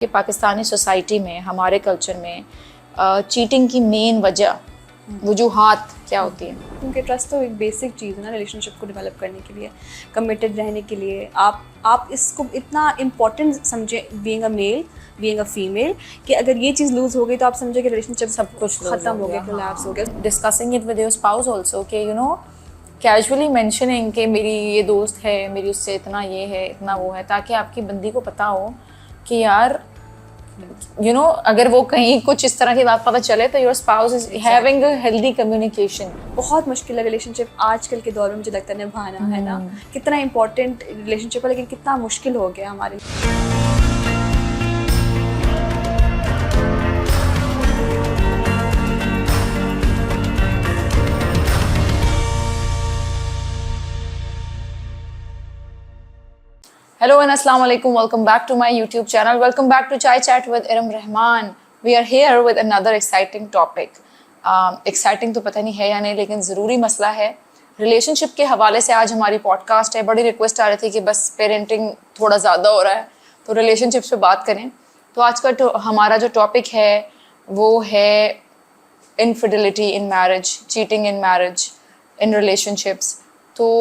کہ پاکستانی سوسائٹی میں ہمارے کلچر میں چیٹنگ کی مین وجہ وجوہات کیا ہوتی ہیں؟ کیونکہ ٹرسٹ تو ایک بیسک چیز ہے نا ریلیشن شپ کو ڈیولپ کرنے کے لیے، کمیٹڈ رہنے کے لیے. آپ اس کو اتنا امپورٹنٹ سمجھیں being a male being a female کہ اگر یہ چیز لوز ہو گئی تو آپ سمجھیں کہ ریلیشن شپ سب کچھ ختم ہو گیا، کولیپس ہو گیا. Discussing it with your spouse also کہ یو نو کیجولی مینشننگ کہ میری یہ دوست ہے، میری اس سے اتنا یہ ہے اتنا وہ ہے، تاکہ آپ کی بندی کو پتہ ہو کہ یار یو نو اگر وہ کہیں کچھ اس طرح کی بات پتہ چلے تو your spouse is having a healthy communication. بہت مشکل ہے ریلیشن شپ آج کل کے دور میں، مجھے لگتا ہے نبھانا ہے نا. کتنا امپورٹنٹ ریلیشن شپ ہے لیکن کتنا مشکل ہو گیا ہمارے لیے. Hello and Assalamu alaikum. Welcome back to my YouTube channel. Welcome back to Chai Chat with Iram Rahman. We are here with another exciting topic. Exciting تو پتہ نہیں ہے یا نہیں لیکن ضروری مسئلہ ہے. ریلیشن شپ کے حوالے سے آج ہماری پوڈ کاسٹ ہے. بڑی ریکویسٹ آ رہی تھی کہ بس پیرنٹنگ تھوڑا زیادہ ہو رہا ہے تو ریلیشن شپس پہ بات کریں. تو آج کا ہمارا جو ٹاپک ہے وہ ہے infidelity in marriage, cheating in marriage, in relationships. تو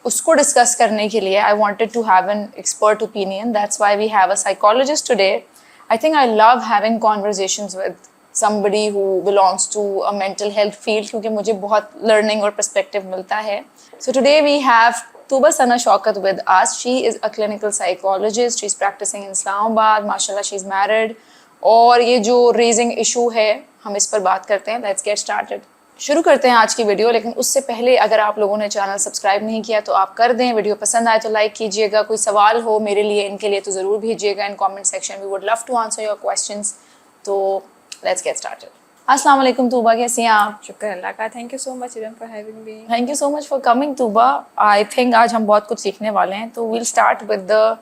اس کو ڈسکس کرنے کے لیے I wanted to have an expert opinion. That's why we have a psychologist today. I think I love having conversations with somebody who belongs to a mental health field کیونکہ مجھے بہت learning اور perspective ملتا ہے. So today we have Tuba Sana Shaukat with us. She is a clinical psychologist. She's practicing in Islamabad. MashaAllah, she's married. اور یہ جو raising issue ہے ہم اس پر بات کرتے ہیں. Let's get started. شروع کرتے ہیں آج کی ویڈیو، لیکن اس سے پہلے اگر آپ لوگوں نے چینل سبسکرائب نہیں کیا تو آپ کر دیں. ویڈیو پسند آئے تو لائک کیجیے گا. کوئی سوال ہو میرے لیے ان کے لیے تو ضرور بھیجیے گا in comment section. We would love to answer your questions. تو لیٹس گیٹ اسٹارٹڈ. السلام علیکم طوبا، کیسی ہیں آپ؟ شکر اللہ کا. Thank you so much Iram for having me. Thank you so much for coming Tooba. I think آج ہم بہت کچھ سیکھنے والے ہیں. تو ویل اسٹارٹ ود دا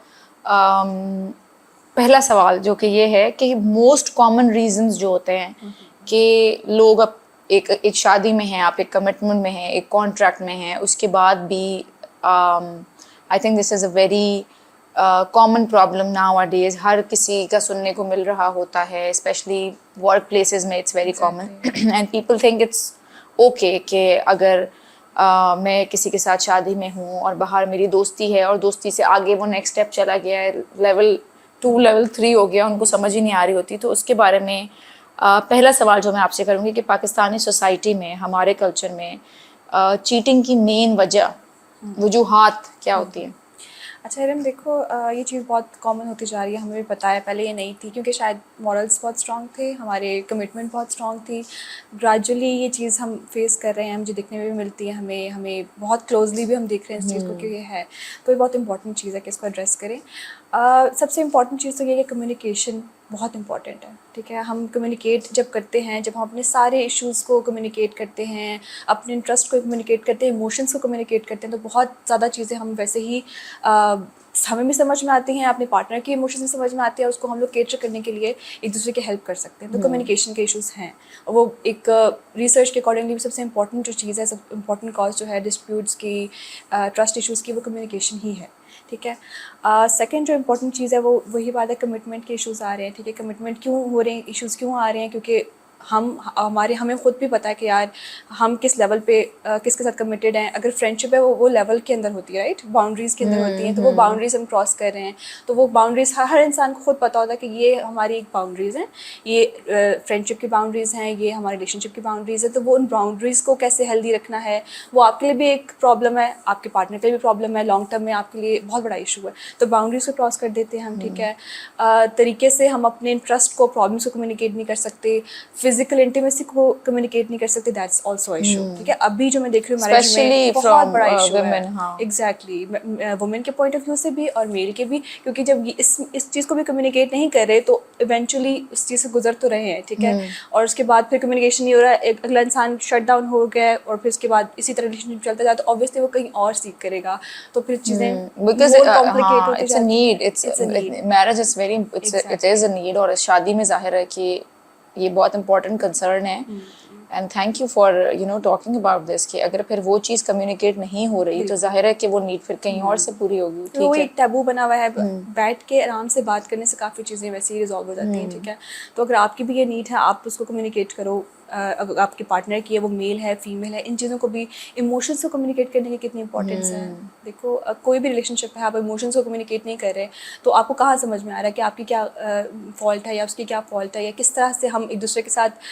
پہلا سوال جو کہ یہ ہے کہ موسٹ کامن ریزنز جو ہوتے ہیں کہ لوگ اب ایک شادی میں ہیں، آپ ایک کمٹمنٹ میں ہیں، ایک کانٹریکٹ میں ہیں، اس کے بعد بھی I think this is a very common problem nowadays. ہر کسی کا سننے کو مل رہا ہوتا ہے، اسپیشلی ورک پلیسز میں it's very common. And people think it's okay کہ اگر میں کسی کے ساتھ شادی میں ہوں اور باہر میری دوستی ہے اور دوستی سے آگے وہ نیکسٹ اسٹیپ چلا گیا ہے، لیول 2 لیول 3 ہو گیا، ان کو سمجھ ہی نہیں آ رہی ہوتی. تو اس کے بارے میں پہلا سوال جو میں آپ سے کروں گی کہ پاکستانی سوسائٹی میں ہمارے کلچر میں چیٹنگ کی مین وجہ وجوہات کیا ہوتی ہیں؟ اچھا ارم دیکھو، یہ چیز بہت کامن ہوتی جا رہی ہے. ہمیں بھی پتہ ہے، پہلے یہ نہیں تھی کیونکہ شاید مورلس بہت اسٹرانگ تھے، ہمارے کمٹمنٹ بہت اسٹرانگ تھی. گریجولی یہ چیز ہم فیس کر رہے ہیں، مجھے دیکھنے میں بھی ملتی ہے، ہمیں بہت کلوزلی بھی ہم دیکھ رہے ہیں اس چیز کو کہ یہ ہے. تو یہ بہت امپورٹنٹ چیز ہے کہ اس کو ایڈریس کریں. سب سے امپورٹنٹ چیز تو یہ ہے کہ کمیونیکیشن بہت امپورٹنٹ ہے. ٹھیک ہے، ہم کمیونیکیٹ جب کرتے ہیں، جب ہم اپنے سارے ایشوز کو کمیونیکیٹ کرتے ہیں، اپنے انٹرسٹ کو کمیونیکیٹ کرتے ہیں، ایموشنس کو کمیونیکیٹ کرتے ہیں، تو بہت زیادہ چیزیں ہم ویسے ہی ہمیں بھی سمجھ میں آتی ہیں، اپنے پارٹنر کی ایموشنس بھی سمجھ میں آتی ہے، اس کو ہم لوگ کیٹر کرنے کے لیے ایک دوسرے کی ہیلپ کر سکتے ہیں. تو کمیونیکیشن کے ایشوز ہیں. وہ ایک ریسرچ کے اکارڈنگلی بھی سب سے امپورٹنٹ جو چیز ہے، سب امپورٹنٹ کاز جو ہے ڈسپیوٹس کی، ٹرسٹ ایشوز کی، وہ کمیونیکیشن ہی ہے. ٹھیک ہے. سیکنڈ جو امپورٹنٹ چیز ہے وہ وہی بات ہے، کمٹمنٹ کے ایشوز آ رہے ہیں. ٹھیک ہے، کمٹمنٹ کیوں ہو رہے ہیں، ایشوز کیوں آ رہے ہیں؟ کیونکہ ہمیں خود بھی پتہ ہے کہ یار ہم کس لیول پہ کس کے ساتھ کمیٹیڈ ہیں. اگر فرینڈشپ ہے وہ لیول کے اندر ہوتی ہے، رائٹ، باؤنڈریز کے اندر ہوتی ہیں. تو وہ باؤنڈریز ہم کراس کر رہے ہیں. تو وہ باؤنڈریز ہر انسان کو خود پتہ ہوتا ہے کہ یہ ہماری ایک باؤنڈریز ہیں، یہ فرینڈشپ کی باؤنڈریز ہیں، یہ ہمارے ریلیشن شپ کی باؤنڈریز ہے. تو وہ ان باؤنڈریز کو کیسے ہیلدی رکھنا ہے، وہ آپ کے لیے بھی ایک پرابلم ہے، آپ کے پارٹنر کے لیے بھی پرابلم ہے، لانگ ٹرم میں آپ کے لیے بہت بڑا ایشو ہے. تو باؤنڈریز کو کراس کر دیتے ہیں ہم. ٹھیک ہے، طریقے سے ہم اپنے انٹرسٹ کو، پرابلمس کو کمیونیکیٹ نہیں کر سکتے، فزیکل انٹیمیسی کو کمیونیکیٹ نہیں کر سکتے. That's also issue. ٹھیک ہے، ابھی جو میں دیکھ رہی ہوں میرج میں بہت بڑا ایشو ہے. ایگزیکٹلی، وومن کے پوائنٹ آف ویو سے بھی اور میل کے بھی، کیونکہ جب اس چیز کو بھی کمیونیکیٹ نہیں کر رہے تو ایونچولی اس چیز سے گزر تو رہے ہیں. ٹھیک ہے، اور اس کے بعد پھر کمیونیکیشن نہیں ہو رہا ہے، اگلا انسان شٹ ڈاؤن ہو گیا ہے، اور پھر اس کے بعد اسی طرح ریلیشن شپ چلتا جاتا ہے. اوبویسلی وہ کہیں اور سیکھ کرے گا، تو پھر چیزیں کمپلیکیٹ ہوتی جاتی ہیں. Marriage is very it is a need. اور شادی میں ظاہر ہے کہ یہ بہت امپورٹنٹ کنسرن ہے. And thank you for talking about this کہ اگر پھر وہ چیز کمیونیکیٹ نہیں ہو رہی تو ظاہر ہے کہ وہ نیڈ پھر کہیں اور سے پوری ہوگی. تو وہ ایک ٹیبو بنا ہوا ہے, بیٹھ کے آرام سے بات کرنے سے کافی چیزیں ویسے ہی ریزالو ہو جاتی ہیں. ٹھیک ہے, تو اگر آپ کی بھی یہ نیڈ ہے آپ اس کو کمیونیکیٹ کرو. اگر آپ کے پارٹنر کی ہے وہ میل ہے فیمیل ہے, ان چیزوں کو بھی ایموشنس کو کمیونیکیٹ کرنے کی کتنی امپورٹنس ہے. دیکھو کوئی بھی ریلیشن شپ ہے آپ ایموشنس کو کمیونیکیٹ نہیں کر رہے تو آپ کو کہاں سمجھ میں آ رہا ہے کہ آپ کی کیا فالٹ ہے یا اس کی کیا فالٹ ہے, یا کس طرح سے ہم ایک دوسرے کے ساتھ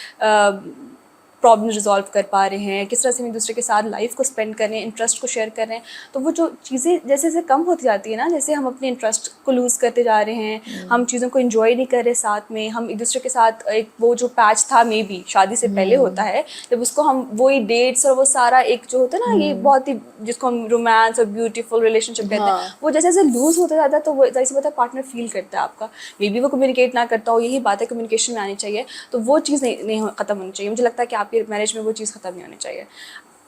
پرابلم ریزالو کر پا رہے ہیں, کس طرح سے ہم ایک دوسرے کے ساتھ لائف کو اسپینڈ کر رہے ہیں, انٹرسٹ کو شیئر کر رہے ہیں. تو وہ جو چیزیں جیسے جیسے کم ہوتی جاتی ہیں نا, جیسے ہم اپنے انٹرسٹ کو لوز کرتے جا رہے ہیں, ہم چیزوں کو انجوائے نہیں کر رہے ساتھ میں, ہم ایک دوسرے کے ساتھ ایک وہ جو پیچ تھا مے بی شادی سے پہلے ہوتا ہے, جب اس کو ہم وہی ڈیٹس اور وہ سارا ایک جو ہوتا ہے نا, یہ بہت ہی جس کو ہم رومانس اور بیوٹیفل ریلیشن شپ کہتے ہیں, وہ جیسے جیسے لوز ہوتا جاتا ہے تو وہ ظاہر سی بات ہے پارٹنر فیل کرتا ہے آپ کا, مے بی وہ کمیونیکیٹ نہ کرتا ہو. یہی بات ہے کمیونیکیشن میں آنی چاہیے, تو وہ چیز نہیں ختم ہونی چاہیے. مجھے لگتا ہے کہ آپ کے میرج میں وہ چیز ختم نہیں ہونی چاہیے.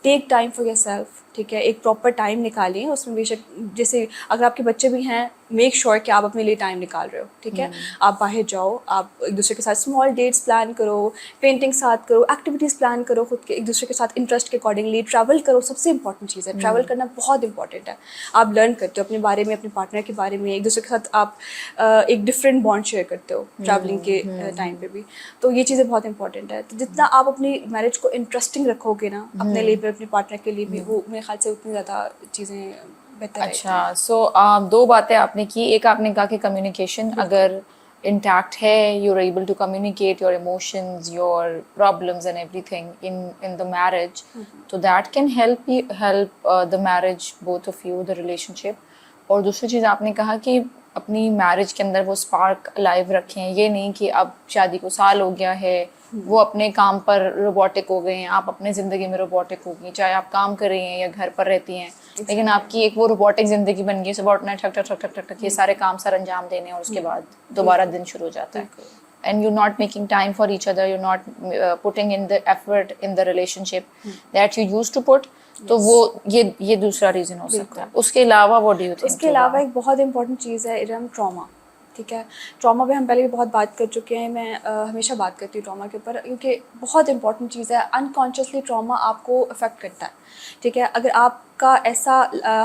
Take time for your self. ٹھیک ہے, ایک پراپر ٹائم نکالیں, اس میں بے شک جیسے اگر آپ کے بچے بھی ہیں میک شیور کہ آپ اپنے لیے ٹائم نکال رہے ہو. ٹھیک ہے, آپ باہر جاؤ, آپ ایک دوسرے کے ساتھ اسمال ڈیٹس پلان کرو, پینٹنگ ساتھ کرو, ایکٹیویٹیز پلان کرو خود کے ایک دوسرے کے ساتھ انٹرسٹ کے اکارڈنگلی. ٹریول کرو, سب سے امپورٹنٹ چیز ہے ٹریول کرنا, بہت امپورٹنٹ ہے. آپ لرن کرتے ہو اپنے بارے میں, اپنے پارٹنر کے بارے میں, ایک دوسرے کے ساتھ آپ ایک ڈفرینٹ بانڈ شیئر کرتے ہو ٹریولنگ کے ٹائم پہ بھی. تو یہ چیزیں بہت امپورٹنٹ ہے. تو جتنا آپ اپنی میرج کو انٹرسٹنگ رکھو گے نا اپنے لیے بھی اپنے پارٹنر کے لیے بھی, وہ میرے خیال سے اتنی زیادہ چیزیں بہتر. اچھا, سو دو باتیں آپ نے کی. ایک آپ نے کہا کہ کمیونیکیشن اگر انٹیکٹ ہے, you are able to communicate your emotions, your problems and everything in the marriage, تو that can help the marriage both of you, the relationship. اور دوسری چیز آپ نے کہا کہ اپنی میرج کے اندر وہ اسپارک لائیو رکھیں. یہ نہیں کہ اب شادی کو سال ہو گیا ہے, وہ اپنے کام پر روبوٹک ہو گئے ہیں, آپ اپنے زندگی میں روبوٹک ہو گئی, چاہے آپ کام کر رہی ہیں یا گھر پر رہتی ہیں, لیکن آپ کی ایک وہ روبوٹک زندگی بن گئی, صبح اٹھنا ٹھک ٹھک ٹھک ٹھک ٹھک یہ سارے کام سر انجام دینے, اور اس کے بعد دوبارہ دن شروع ہو جاتا ہے. And you not making time for each other, you not putting in the effort in the relationship that you used to put. تو وہ یہ دوسرا ریزن ہو سکتا ہے. اس کے علاوہ وہ ڈیو تھنک, اس کے علاوہ ایک بہت امپورٹنٹ چیز ہے ارم, ٹراما. ٹھیک ہے, ٹراما پہ ہم پہلے بھی بہت بات کر چکے ہیں. میں ہمیشہ بات کرتی ہوں ٹراما کے اوپر, کیونکہ بہت امپورٹنٹ چیز ہے. انکانشیسلی ٹراما آپ کو افیکٹ کرتا ہے. ٹھیک ہے, اگر آپ کا ایسا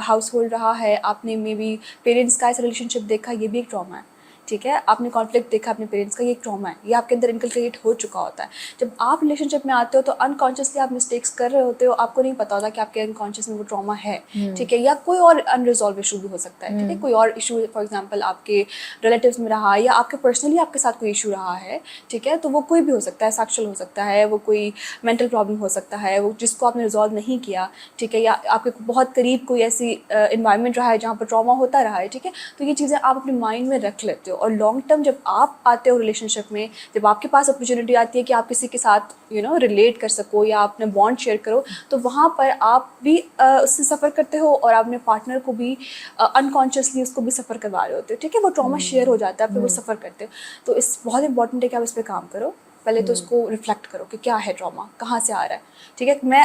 ہاؤس ہولڈ رہا ہے, آپ نے مے بی پیرنٹس کا ایسا ریلیشن شپ دیکھا, یہ بھی ایک ٹراما ہے. ٹھیک ہے, آپ نے کانفلکٹ دیکھا اپنے پیرنٹس کا, یہ ایک ٹراما ہے, یہ آپ کے اندر انکلکیٹ ہو چکا ہوتا ہے. جب آپ ریلیشن شپ میں آتے ہو تو انکانشیسلی آپ مسٹیکس کر رہے ہوتے ہو, آپ کو نہیں پتا ہوتا کہ آپ کے انکانشیس میں وہ ٹراما ہے. ٹھیک ہے, یا کوئی اور انریزالو ایشو بھی ہو سکتا ہے. ٹھیک ہے, کوئی اور ایشو فار ایگزامپل آپ کے ریلیٹیوز میں رہا, یا آپ کے پرسنلی آپ کے ساتھ کوئی ایشو رہا ہے. ٹھیک ہے, تو وہ کوئی بھی ہو سکتا ہے, سیکشل ہو سکتا ہے, وہ کوئی مینٹل پرابلم ہو سکتا ہے, وہ جس کو آپ نے ریزالو نہیں کیا. ٹھیک ہے, یا آپ کے بہت قریب کوئی ایسی انوائرمنٹ رہا ہے جہاں پر ٹراما ہوتا رہا ہے. ٹھیک ہے, تو یہ چیزیں آپ اپنے مائنڈ میں رکھ لیتے ہو, اور لانگ ٹرم جب آپ آتے ہو ریلیشن شپ میں, جب آپ کے پاس اپرچونیٹی آتی ہے کہ آپ کسی کے ساتھ ریلیٹ کر سکو یا اپنے بانڈ شیئر کرو, تو وہاں پر آپ بھی اس سے سفر کرتے ہو, اور آپ اپنے پارٹنر کو بھی انکانشیسلی اس کو بھی سفر کروا رہے ہوتے ہو. ٹھیک ہے, وہ ٹراما شیئر ہو جاتا ہے, پھر وہ سفر کرتے ہو. تو اس بہت امپورٹنٹ ہے کہ آپ اس پہ کام کرو. پہلے تو اس کو ریفلیکٹ کرو کہ کیا ہے ٹراما, کہاں سے آ رہا ہے. ٹھیک ہے, میں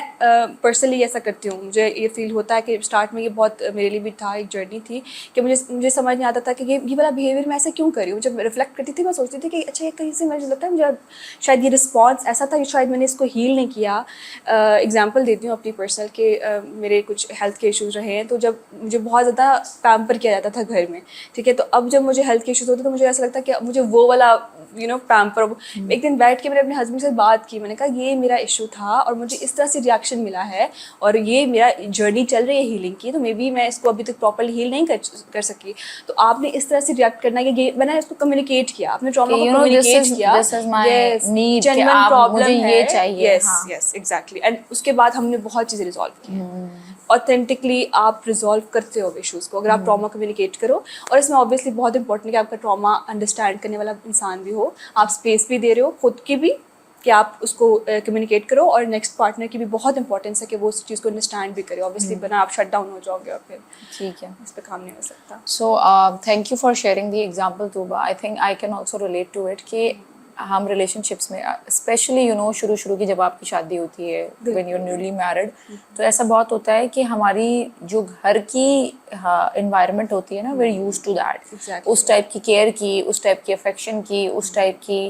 پرسنلی ایسا کرتی ہوں. مجھے یہ فیل ہوتا ہے کہ اسٹارٹ میں یہ بہت میرے لیے بھی تھا, ایک جرنی تھی کہ مجھے سمجھ نہیں آتا تھا کہ یہ والا بیہیویئر میں ایسا کیوں کر رہی ہوں. جب ریفلیکٹ کرتی تھی میں سوچتی تھی کہ اچھا یہ کہیں سے مجھے لگتا ہے مجھے شاید یہ رسپانس ایسا تھا کہ شاید میں نے اس کو ہیل نہیں کیا. ایگزامپل دیتی ہوں اپنی پرسنل کہ میرے کچھ ہیلتھ کے ایشوز رہے ہیں, تو جب مجھے بہت زیادہ پیمپر کیا جاتا تھا گھر میں. ٹھیک ہے, تو اب جب مجھے ہیلتھ کے ایشوز ہوتے تو مجھے ایسا لگتا ہے کہ مجھے وہ والا پیمپر. ایک دن بیٹھ کے میں نے اپنے ہسبینڈ سے بات کی, میں نے کہا یہ میرا ایشو تھا اور مجھے اس طرح سے ریئیکشن ملا ہے, اور یہ میرا جرنی چل رہی ہے ہیلنگ کی, تو مے بی میں اس کو ابھی تک پراپرلی ہیل نہیں کر سکی. تو آپ نے اس طرح سے ریئیکٹ کرنا ہے کہ میں نے اس کو کمیونیکیٹ کیا, اپنے ٹراما کو کمیونیکیٹ کیا, جینوئن پرابلم ہے. یس یس ایگزیکٹلی. اینڈ اس کے بعد ہم نے بہت چیزیں ریزالو کی. اوتھینٹکلی آپ ریزالو کرتے ہو ایشوز کو اگر آپ ٹراما کمیونیکیٹ کرو. اور اس میں اوبویسلی بہت امپورٹنٹ ہے کہ آپ کا ٹراما انڈرسٹینڈ کرنے والا انسان بھی ہو, آپ اسپیس بھی دے رہے ہو خود کی بھی کہ آپ اس کو کمیونیکیٹ کرو, اور نیکسٹ پارٹنر کی بھی بہت امپورٹنس ہے کہ وہ اس چیز کو انڈرسٹینڈ بھی کرے. اوبیسلی بنا آپ شٹ ڈاؤن ہو جاؤ گے اور پھر ٹھیک ہے, اس پہ کام نہیں ہو سکتا. So thank you for sharing the example Tooba. I think I can also relate to it کہ ہم ریلیشن شپس میں اسپیشلی شروع کی جب آپ کی شادی ہوتی ہے, when you are newly married, تو ایسا بہت ہوتا ہے کہ ہماری جو گھر کی انوائرمنٹ ہوتی ہے نا, we are used to that, اس ٹائپ کی کیئر کی, اس ٹائپ کی افیکشن کی, اس ٹائپ کی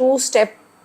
2-step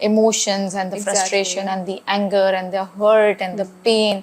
emotions and the frustration and the anger and the hurt and the pain,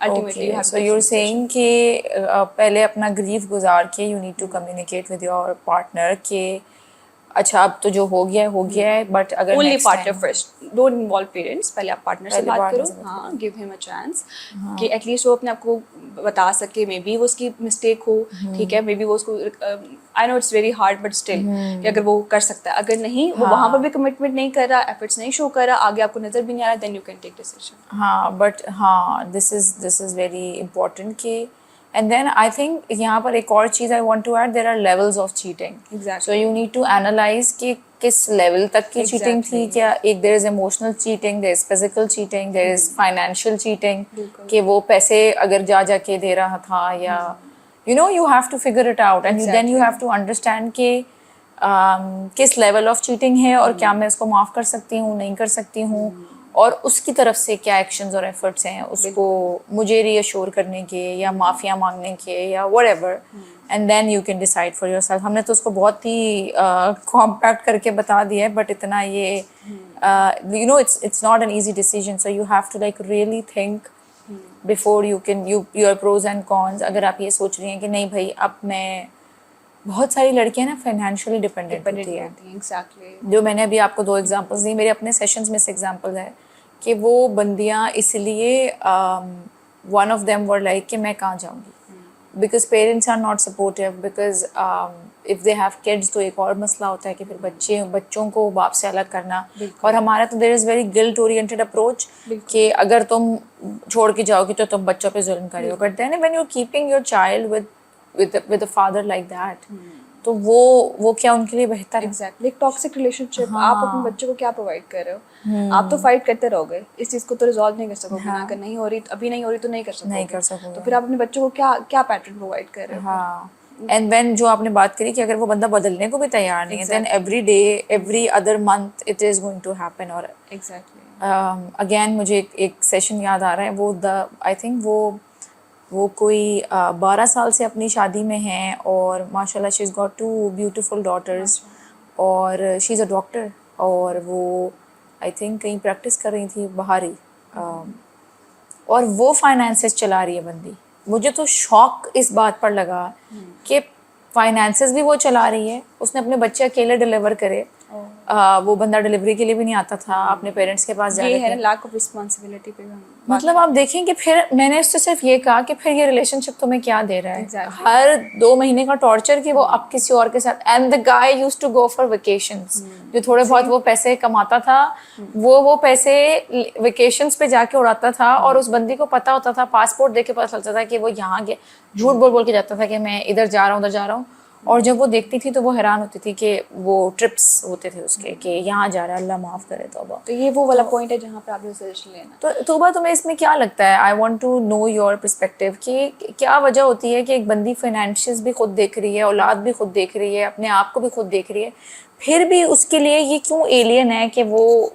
ultimately you have to so take you're some saying کہ پہلے اپنا گریف گزار کے you need to communicate with your partner کہ اچھا اب تو جو ہو گیا ہے بٹ اگر only next partner time first, don't involve parents. پہلے آپ پارٹنر سے بات کرو, ہاں give him a chance کہ ایٹ لیسٹ وہ اپنے آپ کو بتا سکے, مے بی وہ اس کی مسٹیک ہو, ٹھیک ہے, مے بی وہ اس کو I know it's very hard but still کہ اگر وہ کر سکتا ہے, اگر نہیں وہ وہاں پر بھی کمٹمنٹ نہیں کر رہا, ایفرٹس نہیں شو کر رہا, آگے آپ کو نظر بھی نہیں آ رہا, then you can take decision. ہاں بٹ ہاں this is very important کہ and then I think یہاں پر ایک اور چیز I want to add, there are levels of cheating. Exactly. So you need to analyze کہ کس لیول تک کی چیٹنگ تھی, کیا ایک there is emotional cheating, there is physical cheating, there is financial cheating کہ وہ پیسے اگر جا کے دے رہا تھا یا you know you have to figure it out and then you have to understand کہ کس لیول آف چیٹنگ ہے اور کیا میں اس کو معاف کر سکتی ہوں, نہیں کر سکتی ہوں, اور اس کی طرف سے کیا ایکشنز اور ایفرٹس ہیں اس کو مجھے ری ایشور کرنے کے یا معافیاں مانگنے کے یا whatever, and then you can decide for yourself. ہم نے تو اس کو بہت ہی کمپیکٹ کر کے بتا دیا ہے, بٹ اتنا یہ you know it's not an easy decision, so you have to like really think before you can your pros and cons. اگر آپ یہ سوچ رہی ہیں کہ نہیں بھائی اب میں, بہت ساری لڑکیاں نا فائنینشیلی ڈپینڈنٹ ہوتی ہیں, جو میں نے ابھی آپ کو 2 ایگزامپلس دی, میرے اپنے سیشنز میں سے ایگزامپل ہے کہ وہ بندیاں اس لیے one of them were like کہ میں کہاں جاؤں گی, because parents are not supportive, because if they have kids تو ایک اور مسئلہ ہوتا ہے کہ پھر بچوں کو باپ سے الگ کرنا, اور ہمارا تو there is very guilt oriented approach کہ اگر تم چھوڑ کے جاؤ گی تو تم بچوں پہ ظلم کرے ہو, but then when you are keeping your child with a father like that, تو وہ کیا ان کے لیے بہتر ہے. ایگزیکٹلی, ایک ٹاکسک ریلیشن شپ, آپ اپنے بچوں کو کیا پرووائڈ کر رہے ہو, آپ تو فائٹ کرتے رہو گے, اس چیز کو تو ریزالو نہیں کر سکو گے, اگر نہیں ہو رہی ابھی نہیں ہو رہی تو نہیں کر سکو, تو پھر آپ اپنے بچوں کو کیا پیٹرن پرووائڈ کر رہے ہو. ہاں, اینڈ وین جو آپ نے بات کری کہ اگر وہ بندہ بدلنے کو بھی تیار نہیں ہے, then every day every other month it is going to happen. اور اگین مجھے ایک سیشن یاد آ رہا ہے, وہ آئی تھنک وہ کوئی 12 سال سے اپنی شادی میں ہیں, اور ماشاء اللہ شی از گاٹ 2 بیوٹیفل ڈاٹرز, اور شی از اے ڈاکٹر, اور وہ آئی تھنک کہیں پریکٹس کر رہی تھی باہر ہی, اور وہ فائنینسز چلا رہی ہے بندی. مجھے تو شوق اس بات پر لگا کہ فائنینسز بھی وہ چلا رہی ہے, اس نے اپنے بچے اکیلے ڈلیور کرے, وہ بندہ ڈلیوری کے لیے بھی نہیں آتا تھا, اپنے پیرنٹس کے پاس جا کے, یہ ہے لیک آف رسپانسبلٹی پہ. مطلب آپ دیکھیں کہ پھر میں نے اس سے صرف یہ کہا کہ پھر یہ ریلیشن شپ تمہیں کیا دے رہا ہے, ہر 2 مہینے کا ٹارچر کہ وہ اب کسی اور کے ساتھ. And the guy used to go for vacations, جو تھوڑے بہت وہ پیسے کماتا تھا وہ پیسے ویکیشنز پہ جا کے اڑاتا تھا, اور اس بندی کو پتا ہوتا تھا, پاسپورٹ دیکھ کے پتا چلتا تھا کہ وہ یہاں گیا, جھوٹ بول کے جاتا تھا کہ میں ادھر جا رہا ہوں, اور جب وہ دیکھتی تھی تو وہ حیران ہوتی تھی کہ وہ ٹرپس ہوتے تھے اس کے کہ یہاں جا رہا ہے, اللہ معاف کرے توبہ. تو یہ وہ والا پوائنٹ ہے جہاں پہ آپ نے سجیشن لینا. تو توبہ تمہیں اس میں کیا لگتا ہے, I want to know your perspective کہ کیا وجہ ہوتی ہے کہ ایک بندی فائنینشیلز بھی خود دیکھ رہی ہے, اولاد بھی خود دیکھ رہی ہے, اپنے آپ کو بھی خود دیکھ رہی ہے, پھر بھی اس کے لیے یہ کیوں ایلین ہے کہ وہ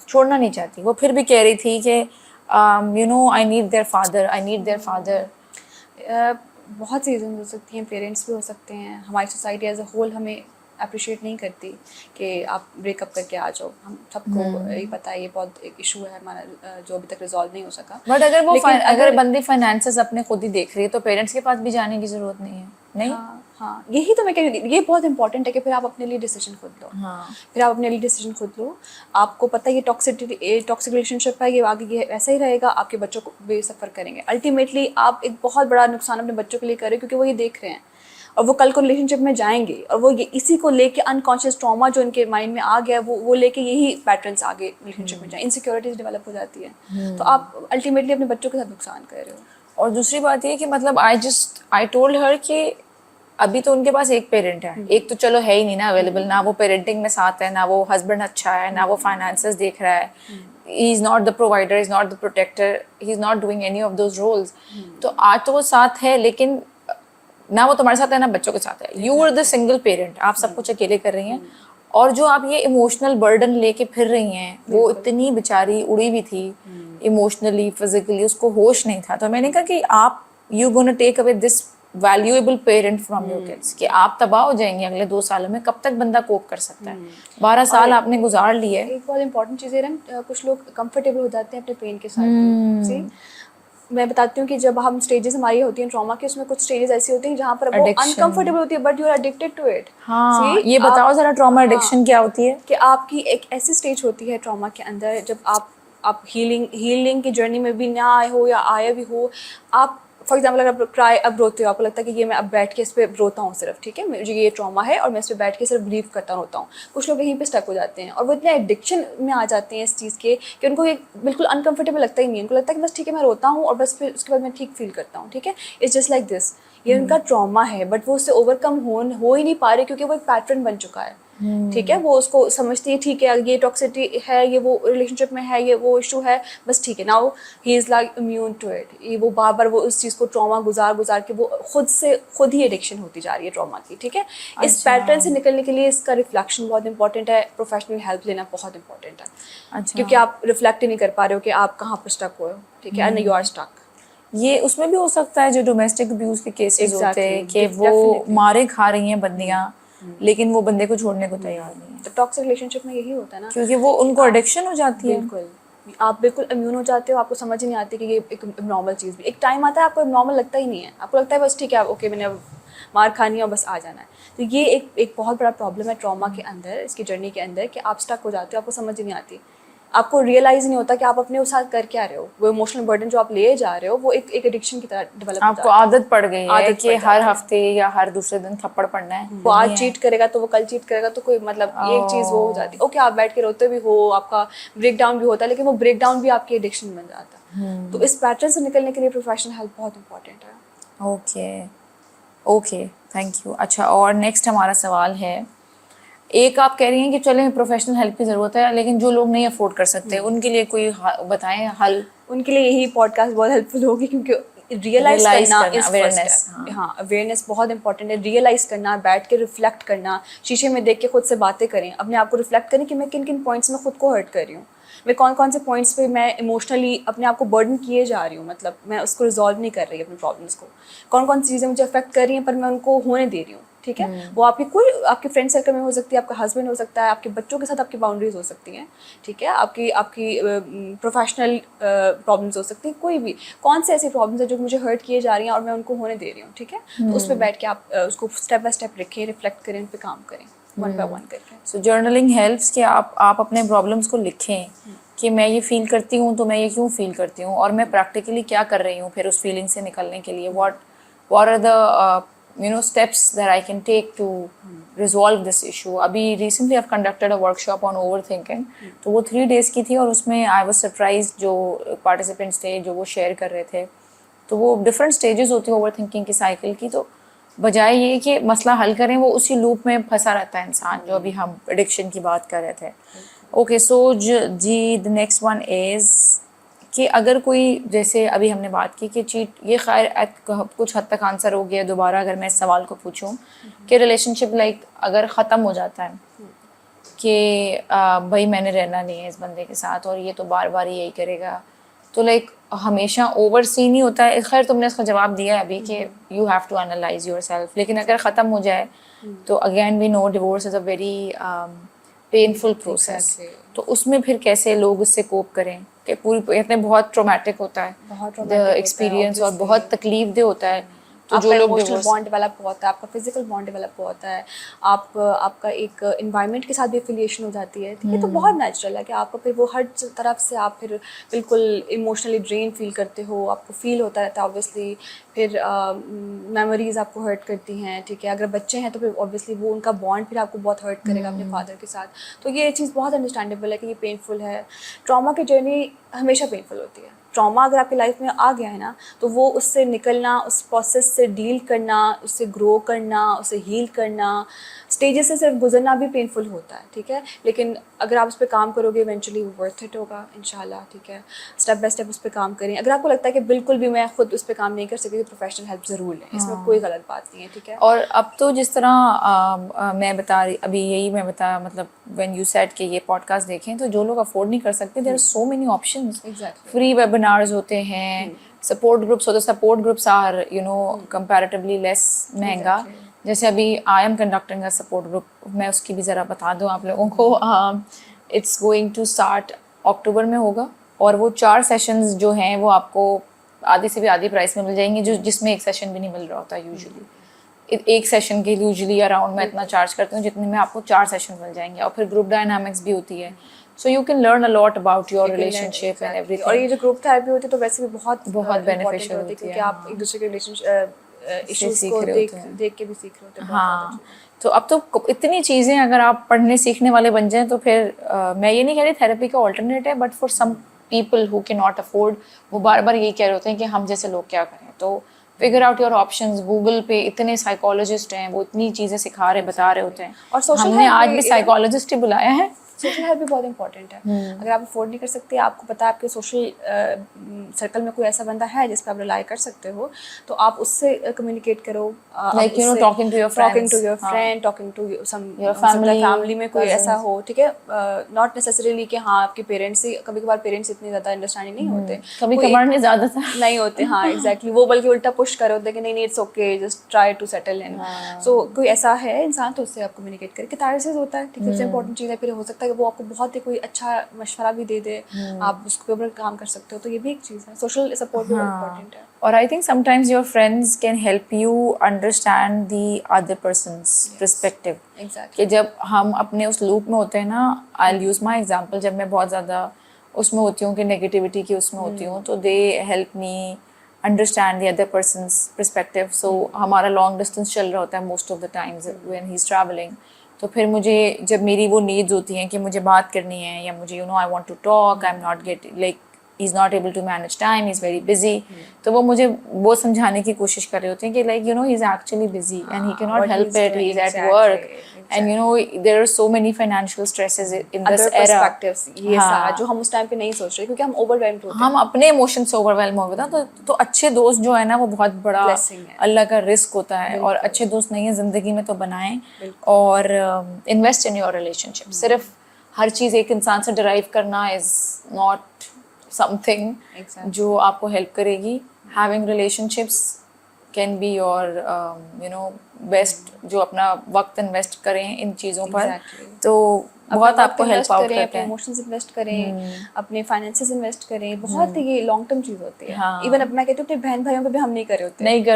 چھوڑنا نہیں چاہتی. وہ پھر بھی کہہ رہی تھی کہ you know I need their father. بہت سی ریزنز ہو سکتی ہیں, پیرنٹس بھی ہو سکتے ہیں, ہماری سوسائٹی ایز اے ہول ہمیں اپریشیٹ نہیں کرتی کہ آپ بریک اپ کر کے آ جاؤ. ہم سب کو یہ پتہ ہے, یہ بہت ایک ایشو ہے ہمارا جو ابھی تک ریزالو نہیں ہو سکا. بٹ اگر بندی فائنینسز اپنے خود ہی دیکھ رہی ہے تو پیرنٹس کے پاس بھی جانے کی ضرورت نہیں ہے. نہیں, ہاں یہی تو میں کہہ رہی ہوں, یہ بہت امپورٹنٹ ہے کہ پھر آپ اپنے لیے ڈیسیجن خود لو. پھر آپ اپنے لیے ڈیسیجن خود لو. آپ کو پتہ ہے یہ ٹاکسک ریلیشن شپ ہے, یہ آگے یہ ایسا ہی رہے گا, آپ کے بچوں کو بھی سفر کریں گے. الٹیمیٹلی آپ ایک بہت بڑا نقصان اپنے بچوں کے لیے کر رہے ہیں, کیونکہ وہ یہ دیکھ رہے ہیں, اور وہ کل کو ریلیشن شپ میں جائیں گے, اور وہ اسی کو لے کے انکانشیس ٹراما جو ان کے مائنڈ میں آ گیا ہے وہ لے کے یہی پیٹرنس آگے ریلیشن شپ میں جائیں, انسیکیورٹیز ڈیولپ ہو جاتی ہے. تو آپ الٹیمیٹلی اپنے بچوں کے ساتھ نقصان کر رہے ہو. اور دوسری بات یہ کہ مطلب آئی ٹولڈ ہر کہ ابھی تو ان کے پاس ایک پیرنٹ ہے, ایک تو چلو ہے ہی نہیں نا اویلیبل, نہ وہ پیرنٹنگ میں ساتھ ہے, نہ وہ ہسبینڈ اچھا ہے, نہ وہ فائنانسز دیکھ رہا ہے, he is not the provider, is not the protector, he is not doing any of those roles. تو آج تو وہ ساتھ ہے, لیکن نہ وہ تمہارے ساتھ ہے نہ بچوں کے ساتھ ہے. You are the single parent, آپ سب کچھ اکیلے کر رہی ہیں, اور جو آپ یہ ایموشنل برڈن لے کے پھر رہی ہیں, وہ اتنی بیچاری اڑی ہوئی تھی ایموشنلی, فزیکلی, اس کو ہوش نہیں تھا. تو میں نے کہا کہ آپ you gonna take away this valuable parent from your kids, کہ آپ تباہ ہو جائیں گے اگلے 2 سالوں میں. کب تک بندہ کوپ کر سکتا ہے؟ 12 سال آپ نے گزار لیے. ایک بہت امپورٹنٹ چیز ہے نا, کچھ لوگ کمفرٹیبل ہو جاتے ہیں اپنے پین کے ساتھ. میں بتاتی ہوں کہ جب ہم اسٹیجز ہماری ہوتی ہیں ٹراما کی, اس میں کچھ اسٹیجز ایسی ہوتی ہیں جہاں پر وہ انکمفرٹیبل ہوتی ہے but you are addicted to it. ہاں یہ بتاؤ ذرا ٹراما ایڈکشن کیا ہوتی ہے؟ کہ آپ کی ایک ایسی اسٹیج ہوتی ہے ٹراما کے اندر جب آپ ہیلنگ کی جرنی میں بھی نہ آئے ہو یا آئے بھی ہو, آپ فار ایگزامپل اگر آپ ٹرائی اب روتے ہو, آپ کو لگتا ہے کہ یہ میں اب بیٹھ کے اس پہ روتا ہوں صرف, ٹھیک ہے مجھے یہ ٹراما ہے اور میں اس پہ بیٹھ کے صرف بلیو کرتا روتا ہوں. کچھ لوگ یہیں پہ اسٹک ہو جاتے ہیں اور وہ اتنے ایڈکشن میں آ جاتے ہیں اس چیز کے کہ ان کو یہ بالکل انکمفرٹیبل لگتا ہی نہیں ہے. ان کو لگتا ہے کہ بس ٹھیک ہے میں روتا ہوں اور بس پھر اس کے بعد میں ٹھیک فیل کرتا ہوں, ٹھیک ہے, اٹس جسٹ لائک دس. یہ ان کا ٹراما ہے بٹ وہ اس سے اوور کم ہو ہی نہیں پا رہے کیونکہ وہ ایک پیٹرن بن چکا ہے, ٹھیک ہے. وہ اس کو سمجھتی ہے ٹھیک ہے یہ ٹاکسٹی ہے, یہ وہ ریلیشن شپ میں ہے, یہ وہ ایشو ہے, بس ٹھیک ہے. Now he is like immune to it. وہ بار بار وہ اس چیز کو ٹراما گزار کے وہ خود ہی ایڈکشن ہوتی جا رہی ہے ٹراما کی, ٹھیک ہے. اس پیٹرن سے نکلنے کے لیے اس کا ریفلیکشن بہت امپورٹنٹ ہے, پروفیشنل ہیلپ لینا بہت امپورٹنٹ ہے, کیونکہ آپ ریفلیکٹ ہی نہیں کر پا رہے ہو کہ آپ کہاں پر اسٹک ہوئے ہو, ٹھیک ہے, اینڈ یو آر اسٹک. یہ اس میں بھی ہو سکتا ہے جو ڈومیسٹک ابیوز کے کیسز ہوتے ہیں کہ وہ مارے کھا رہی ہیں بندیاں لیکن وہ بندے کو چھوڑنے کو تیار نہیں ہے. تو ٹاکسک ریلیشن شپ میں یہی ہوتا ہے نا, کیونکہ وہ ان کو ایڈکشن ہو جاتی ہے. بالکل آپ بالکل امیون ہو جاتے ہو, آپ کو سمجھ ہی نہیں آتی کہ یہ ایک نارمل چیز بھی. ایک ٹائم آتا ہے آپ کو نارمل لگتا ہی نہیں ہے, آپ کو لگتا ہے بس ٹھیک ہے اوکے میں نے اب مار کھانی ہے اور بس آ جانا ہے. تو یہ ایک بہت بڑا پرابلم ہے ٹراما کے اندر, اس کی جرنی کے اندر, کہ آپ اسٹک ہو جاتے ہو, آپ کو سمجھ ہی نہیں آتی, آپ کو ریئلائز نہیں ہوتا کہ آپ اپنے ساتھ کر کیا رہے ہو. وہ ایموشنل برڈن جو آپ لے جا رہے ہو وہ ایک ایڈکشن کی طرح ڈیولپ ہو آپ کو عادت پڑ گئی ہے کہ ہر ہفتے یا ہر دوسرے دن تھپڑ پڑنا ہے. وہ آج چیٹ کرے گا تو وہ کل چیٹ کرے گا, تو کوئی مطلب ایک چیز وہ ہو جاتی ہے. اوکے آپ بیٹھ کے روتے بھی ہو, آپ کا بریک ڈاؤن بھی ہوتا ہے, لیکن وہ بریک ڈاؤن بھی آپ کی ایڈکشن بن جاتا ہے. تو اس پیٹرن سے نکلنے کے لیے پروفیشنل ہیلپ بہت امپورٹنٹ ہے. Okay thank you. اچھا اور نیکسٹ ہمارا سوال ہے, ایک آپ کہہ رہی ہیں کہ چلیں پروفیشنل ہیلپ کی ضرورت ہے لیکن جو لوگ نہیں افورڈ کر سکتے ان کے لیے کوئی بتائیں حل. ان کے لیے یہی پوڈ کاسٹ بہت ہیلپ فل ہوگی کیونکہ ریئلائز کرنا از فرسٹ اسٹیپ. ہاں اویئرنیس بہت امپورٹنٹ ہے. ریئلائز کرنا, بیٹھ کے ریفلیکٹ کرنا, شیشے میں دیکھ کے خود سے باتیں کریں, اپنے آپ کو ریفلیکٹ کریں کہ میں کن کن پوائنٹس میں خود کو ہرٹ کر رہی ہوں, میں کون سے پوائنٹس پہ میں ایموشنلی اپنے آپ کو برڈن کیے جا رہی ہوں, مطلب میں اس کو ریزالو نہیں کر رہی اپنی پرابلمس کو, کون سی چیزیں مجھے افیکٹ کر رہی ہیں پر میں ان کو ہونے دے رہی ہوں, ٹھیک ہے. وہ آپ کی کوئی آپ کے فرینڈ سرکل میں ہو سکتی ہے, آپ کا ہسبینڈ ہو سکتا ہے, آپ کے بچوں کے ساتھ آپ کی باؤنڈریز ہو سکتی ہیں, ٹھیک ہے, آپ کی پروفیشنل پرابلمس ہو سکتی ہیں, کوئی بھی کون سے ایسی پرابلمس ہیں جو مجھے ہرٹ کیے جا رہی ہیں اور میں ان کو ہونے دے رہی ہوں, ٹھیک ہے. تو اس پہ بیٹھ کے آپ اس کو اسٹیپ بائی اسٹیپ رکھیں, ریفلیکٹ کریں, ان پہ کام کریں ون بائی ون کر کے. سو جرنلنگ ہیلپس کہ آپ اپنے پرابلمس کو لکھیں کہ میں یہ فیل کرتی ہوں تو میں یہ کیوں فیل کرتی ہوں اور میں پریکٹیکلی کیا کر رہی ہوں پھر اس فیلنگ سے نکلنے کے لیے. What are the steps that I can take to resolve this issue. ابھی recently I've conducted a workshop on overthinking. تو وہ 3 days کی تھی اور اس میں I was surprised جو participants تھے جو وہ شیئر کر رہے تھے, تو وہ ڈفرینٹ اسٹیجز ہوتی ہیں اوور تھنکنگ کی سائیکل کی. تو بجائے یہ کہ مسئلہ حل کریں وہ اسی لوپ میں پھنسا رہتا ہے انسان, جو ابھی ہم ایڈکشن کی بات کر رہے تھے. اوکے سو جی دا نیکسٹ ون از کہ اگر کوئی جیسے ابھی ہم نے بات کی کہ چیٹ, یہ خیر کچھ حد تک آنسر ہو گیا. دوبارہ اگر میں اس سوال کو پوچھوں کہ ریلیشن شپ لائک اگر ختم ہو جاتا ہے کہ بھائی میں نے رہنا نہیں ہے اس بندے کے ساتھ اور یہ تو بار بار یہی کرے گا, تو لائک ہمیشہ اوور سی نہیں ہوتا ہے. خیر تم نے اس کا جواب دیا ہے ابھی کہ you have to analyse yourself, لیکن اگر ختم ہو جائے تو again we know divorce is a very painful process. تو اس میں پھر کیسے لوگ اس سے کوپ کریں کہ پوری اتنے بہت ٹرومیٹک ہوتا ہے ایکسپیرئنس اور بہت تکلیف دہ ہوتا ہے. تو آپ جو کا لوگ ایموشنل بانڈ ڈیولپ ہوتا ہے, آپ کا فزیکل بانڈ ڈیولپ ہوتا ہے, آپ کا ایک انوائرمنٹ کے ساتھ بھی افیلیشن ہو جاتی ہے, ٹھیک ہے. تو بہت نیچرل ہے کہ آپ کو پھر وہ ہر طرف سے آپ پھر بالکل ایموشنلی ڈرین فیل کرتے ہو, آپ کو فیل ہوتا رہتا ہے اوبویسلی. پھر میموریز آپ کو ہرٹ کرتی ہیں, ٹھیک ہے. اگر بچے ہیں تو پھر اوبویسلی وہ ان کا بانڈ پھر آپ کو بہت ہرٹ کرے گا اپنے فادر کے ساتھ. تو یہ چیز بہت انڈرسٹینڈیبل ہے کہ یہ پینفل ہے. ٹراما کی جرنی ہمیشہ پینفل ہوتی ہے. ٹراما اگر آپ کی لائف میں آ گیا ہے نا تو وہ اس سے نکلنا, اس پروسیس سے ڈیل کرنا, اس سے گرو کرنا, اسے ہیل کرنا, اسٹیجز سے صرف گزرنا بھی پینفل ہوتا ہے, ٹھیک ہے. لیکن اگر آپ اس پہ کام کرو گے ایونچولی وہ ورتھ اٹ ہوگا انشاءاللہ, ٹھیک ہے. اسٹیپ بائی اسٹیپ اس پہ کام کریں. اگر آپ کو لگتا ہے کہ بالکل بھی میں خود اس پہ کام نہیں کر سکتی تو پروفیشنل ہیلپ ضرور لیں, اس میں کوئی غلط بات نہیں ہے, ٹھیک ہے. اور اب تو جس طرح میں بتا رہی ابھی یہی میں بتا مطلب وین یو سیڈ کہ یہ پوڈ کاسٹ دیکھیں تو جو لوگ افورڈ نہیں کر سکتے there are so many options. Free webinars ہوتے ہیں, سپورٹ گروپس ہوتے ہیں. Support groups are comparatively less مہنگا. جیسے ابھی I am conducting a support group, میں اس کی بھی ذرا بتا دوں آپ لوگوں کو. اٹس گوئنگ ٹو اسٹارٹ اکتوبر میں ہوگا اور وہ 4 سیشنز جو ہیں وہ آپ کو آدھی سے بھی آدھی پرائس میں مل جائیں گی, جس میں ایک سیشن بھی نہیں مل رہا ہوتا یوزلی. ایک سیشن کے لیے یوزلی اراؤنڈ میں اتنا چارج کرتی ہوں جتنے میں آپ کو 4 سیشن مل جائیں گے, اور پھر گروپ ڈائنامکس بھی ہوتی ہے. So you can learn a lot about your relation and every thing. اور یہ جو گروپ تھراپی ہوتی ہے تو ویسے بھی بہت بینیفیشیل ہوتی ہے, کیونکہ آپ ایک دوسرے کے ریلیشن ایشوز کو دیکھ کے بھی سیکھ رہے ہوتے ہیں. ہاں, تو اب تو اتنی چیزیں اگر آپ پڑھنے سیکھنے والے بن جائیں تو پھر میں یہ نہیں کہہ رہی تھیراپی کا آلٹرنیٹ ہے, but for some people who کی ناٹ افورڈ, وہ بار بار یہی کہہ رہے ہوتے ہیں کہ ہم جیسے لوگ کیا کریں. تو figure out your options. Google پہ اتنے سائیکالوجسٹ ہیں, وہ اتنی چیزیں سکھا رہے بتا رہے ہوتے ہیں, اور ہم نے آج بھی سائیکالوجسٹ ہی بلایا ہے. سوشل ہیلپ بھی بہت امپورٹنٹ ہے. اگر آپ افورڈ نہیں کر سکتے, آپ کو پتا ہے آپ کے سوشل سرکل میں کوئی ایسا بندہ ہے جس پہ آپ ریلائی کر سکتے ہو, تو آپ اس سے کمیونیکیٹ کرو. Like you know talking to your friend, talking to some family میں کوئی ایسا ہو, ٹھیک ہے. ناٹ نیسسریلی کہ ہاں آپ کے پیرنٹس ہی, کبھی کبھار پیرنٹس اتنے زیادہ انڈرسٹینڈنگ نہیں ہوتے, کبھی کبھار نہیں زیادہ نہیں ہوتے. ہاں ایگزیکٹلی, وہ بلکہ الٹا پش کر ہوتے ہیں کہ نہیں it's okay, just try to settle in. So کوئی ایسا ہے انسان تو اس سے آپ کمیونیکیٹ کریں. کتارسس ہوتا ہے, ٹھیک ہے, سب سے امپورٹنٹ چیز ہے. پھر ہو سکتا ہے کہ وہ آپ کو بہت ہی کوئی اچھا مشورہ بھی دے دے, آپ اس کے اوپر کام کر سکتے ہو, تو یہ بھی ایک چیز ہے. سوشل سپورٹ بھی بہت امپورٹنٹ ہے. اور I think sometimes your friends can help you understand the other person's perspective. کہ جب ہم اپنے اس لوپ میں ہوتے ہیں نا, آئی ول یوز مائی ایگزامپل, جب میں بہت زیادہ اس میں ہوتی ہوں کہ نگیٹیوٹی کی اس میں ہوتی ہوں, تو they help me understand the other person's perspective. So ہمارا لانگ ڈسٹینس چل رہا ہوتا ہے most of the times when he is travelling. تو پھر مجھے جب میری وہ نیڈز ہوتی ہیں کہ مجھے بات کرنی ہے, یا مجھے I want to talk, I am not get like he is not able to manage time, he is very busy, تو وہ مجھے وہ سمجھانے کی کوشش کر رہے ہوتے ہیں کہ like he is actually busy and he can not help it, he is at work, and there are so many financial stresses in this era. یہ سارا جو ہم اس ٹائم پہ نہیں سوچ رہے کیونکہ ہم اوور ویلمڈ ہوتے ہیں, ہم اپنے ایموشن سے اوور ویلم ہو گئے تھا. تو اچھے دوست جو ہے نا وہ بہت بڑا اللہ کا رزق ہوتا ہے, اور اچھے دوست نہیں ہیں زندگی میں تو بنائیں. اور انویسٹ ان یور ریلیشن شپ. صرف ہر چیز ایک انسان سے ڈرائیو کرنا از ناٹ سم تھنگ جو آپ کو ہیلپ کرے گی. Having relationships can be your best, جو اپنا وقت انویسٹ کریں ان چیزوں پر, تو بہت آپ کو ہیلپ آؤٹ کرتے ہیں. اپنے ایموشنز انویسٹ کریں, اپنے فائنینسز انویسٹ کریں. بہت یہ لانگ ٹرم چیز ہوتی ہے. ایون اب میں کہتی ہوں اپنے بہن بھائیوں پہ بھی ہم نہیں کر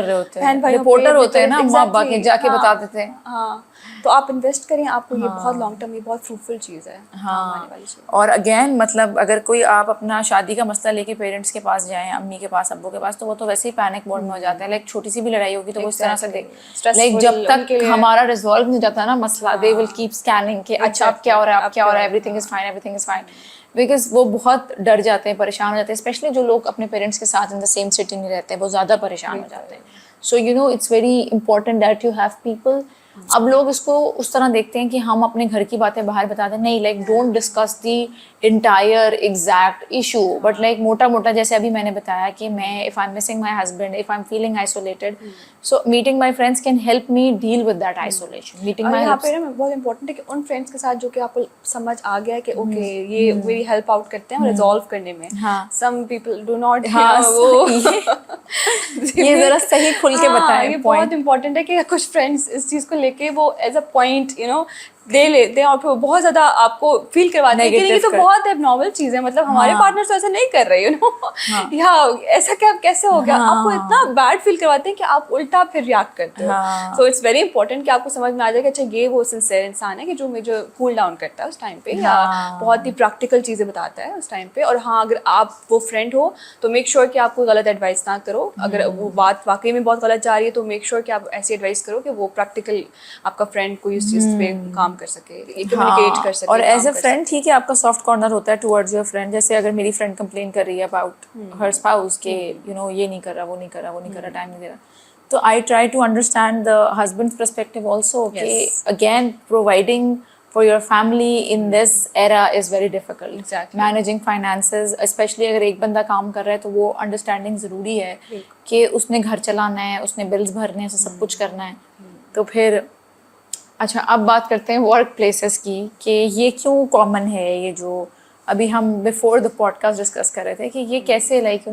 رہے ہوتے, بہن بھائیوں رپورٹر ہوتے ہیں نا اماں ابا کے, جا کے بتا دیتے ہیں. ہاں, تو آپ انویسٹ کریں, آپ کو یہ بہت لانگ ٹرم, یہ بہت فروٹفل چیز ہے. ہاں, اور اگین مطلب اگر کوئی آپ اپنا شادی کا مسئلہ لے کے پیرنٹس کے پاس جائیں, امی کے پاس, ابو کے پاس, تو وہ تو ویسے ہی پینک موڈ میں ہو جاتے ہیں. لائک چھوٹی سی بھی لڑائی ہوگی تو وہ اس طرح سے لائک جب تک ہمارا ریزالو نہیں جاتا نا مسئلہ, دے ول کیپ اسکیننگ کہ اچھا اب کیا ہو رہا ہے, اب کیا ہو رہا ہے, everything is fine, everything is fine. Because وہ بہت ڈر جاتے ہیں, پریشان ہو جاتے ہیں, اسپیشلی جو لوگ اپنے پیرنٹس کے ساتھ ان دا سیم سٹی نہیں رہتے ہیں, وہ زیادہ پریشان ہو جاتے ہیں. So it's very important that you have people. اب لوگ اس کو اس طرح دیکھتے ہیں کہ ہم اپنے گھر کی باتیں باہر بتا دیں. نہیں, like don't discuss the entire exact issue, but like موٹا موٹا, جیسے ابھی میں نے بتایا کہ میں if I am missing my husband, if I am feeling isolated, so meeting my friends can help me deal with that isolation. Meeting my, یہاں پہ بہت امپورٹنٹ ہے کہ ان فرینڈس کے ساتھ جو کہ آپ کو سمجھ آ گیا ہے کہ اوکے یہ میری ہیلپ آؤٹ کرتے ہیں ریزالو کرنے میں. سم پیپل ڈو ناٹ, یہ ذرا صحیح کھل کے بتائیں. یہ بہت امپورٹنٹ ہے کہ کچھ فرینڈس اس چیز کو لے کے وہ ایز اے پوائنٹ دے لیتے ہیں, اور پھر بہت زیادہ آپ کو فیل کرواتے ہیں کہ یہ تو بہت اب نارمل چیز ہے, مطلب ہمارے پارٹنر تو ایسا نہیں کر رہے, یا ایسا کیا کیسے ہو گیا, آپ کو اتنا بیڈ فیل کرواتے ہیں کہ آپ الٹا پھر ریئیکٹ کرتے ہو. سو اٹس ویری امپورٹنٹ کہ آپ کو سمجھ میں آ جائے کہ اچھا یہ وہ سنسیئر انسان ہے کہ جو مجھے کول ڈاؤن کرتا ہے اس ٹائم پہ, یا بہت ہی پریکٹیکل چیزیں بتاتا ہے اس ٹائم پہ. اور ہاں, اگر آپ وہ فرینڈ ہو تو میک شیور کہ آپ کو غلط ایڈوائس نہ کرو. اگر وہ بات واقعی میں بہت غلط جا رہی ہے تو میک شیور کہ آپ ایسی ایڈوائس کرو کہ وہ پریکٹیکل آپ کا فرینڈ کوئی اس چیز پہ کام کر سکے, کمیونیکیٹ کر سکے. اور ایز اے فرینڈ ٹھیک ہے, آپ کا سافٹ کارنر ہوتا ہے ٹورڈز یور فرینڈ. جیسے اگر میری فرینڈ کمپلین کر رہی ہے اباؤٹ ہر اسپاؤس کہ یہ نہیں کر رہا, وہ نہیں کر رہا, وہ نہیں کر رہا, ٹائم نہیں دے رہا, تو I try to understand the husband perspective also, کہ again providing for your family in this era is very difficult. Exactly. Managing finances, especially اگر ایک بندہ کام کر رہا ہے تو وہ انڈرسٹینڈنگ ضروری ہے کہ اس نے گھر چلانا ہے, اس نے بلز بھرنے ہیں, سب کچھ کرنا ہے. تو پھر اچھا, اب بات کرتے ہیں ورک پلیسز کی, کہ یہ کیوں کامن ہے, یہ جو ابھی ہم before the podcast discuss کر رہے تھے کہ یہ کیسے like